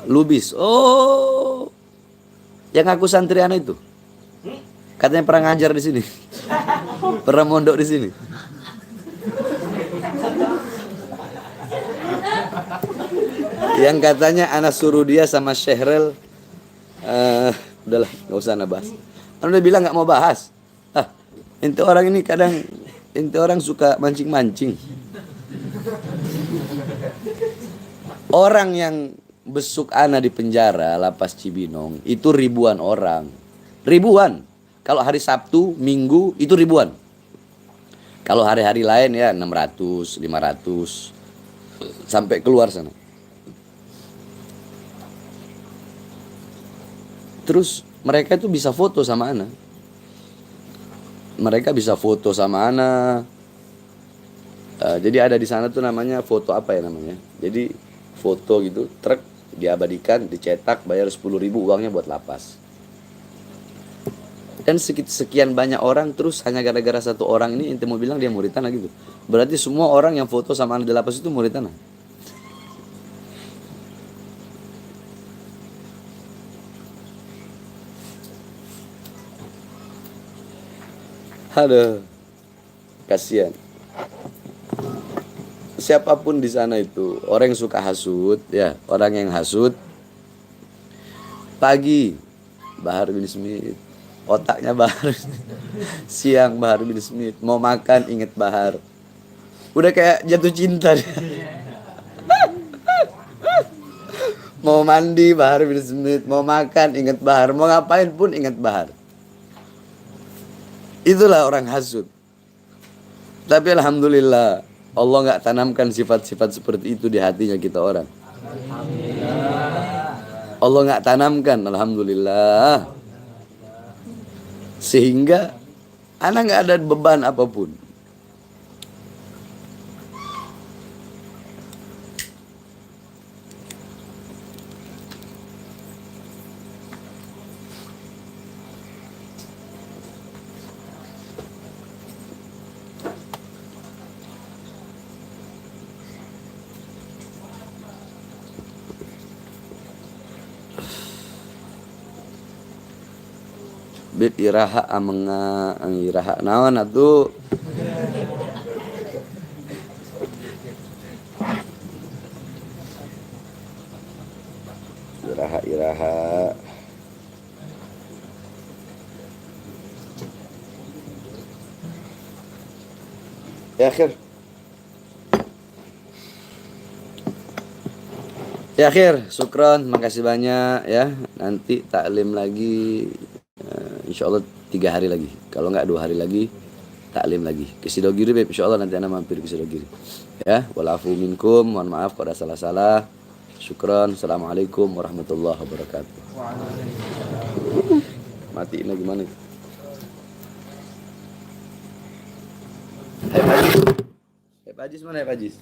Lubis, yang aku santri anak itu. Katanya pernah ngajar di sini. Pernah mondok di sini. Yang katanya anak suruh dia sama Syehrel, udahlah, nggak usah anak bahas. Anak udah bilang nggak mau bahas. Ente orang ini kadang, ente orang suka mancing-mancing. Orang yang besuk anak di penjara lapas Cibinong itu ribuan orang. Ribuan. Kalau hari Sabtu, Minggu itu ribuan. Kalau hari-hari lain ya 600, 500 sampai keluar sana. Terus mereka itu bisa foto sama ana. Mereka bisa foto sama ana. Jadi ada di sana tuh namanya foto apa ya namanya? Jadi foto gitu, truk diabadikan, dicetak, bayar 10.000 uangnya buat lapas. Dan sekian banyak orang terus hanya gara-gara satu orang ini ente mau bilang dia murid tanah gitu. Berarti semua orang yang foto sama anak di lapas itu murid tanah. Aduh, kasihan. siapapun di sana itu, orang yang suka hasut, ya, orang yang hasut, pagi Bahar bin Smith, otaknya Bahar, siang Bahar bin Smith, mau makan inget Bahar, udah kayak jatuh cinta dia. Mau mandi Bahar bin Smith, mau makan inget Bahar, mau ngapain pun inget Bahar. Itulah orang hasut. Tapi alhamdulillah Allah nggak tanamkan sifat-sifat seperti itu di hatinya kita orang. Allah nggak tanamkan, alhamdulillah. Sehingga anak nggak ada beban apapun. Bit iraha amenga iraha naon atuh. Iraha ya akhir syukron, makasih banyak ya. Nanti taklim lagi, insya Allah 3 hari lagi. Kalau nggak 2 hari lagi taklim lagi ke Sidogiri, Beb. Insya Allah nanti anak mampir ke Sidogiri ya. Walafu minkum, mohon maaf kalau ada salah-salah. Syukron. Assalamualaikum warahmatullahi wabarakatuh. Matiin lagi gimana? Hai Pajis mana ya Pajis?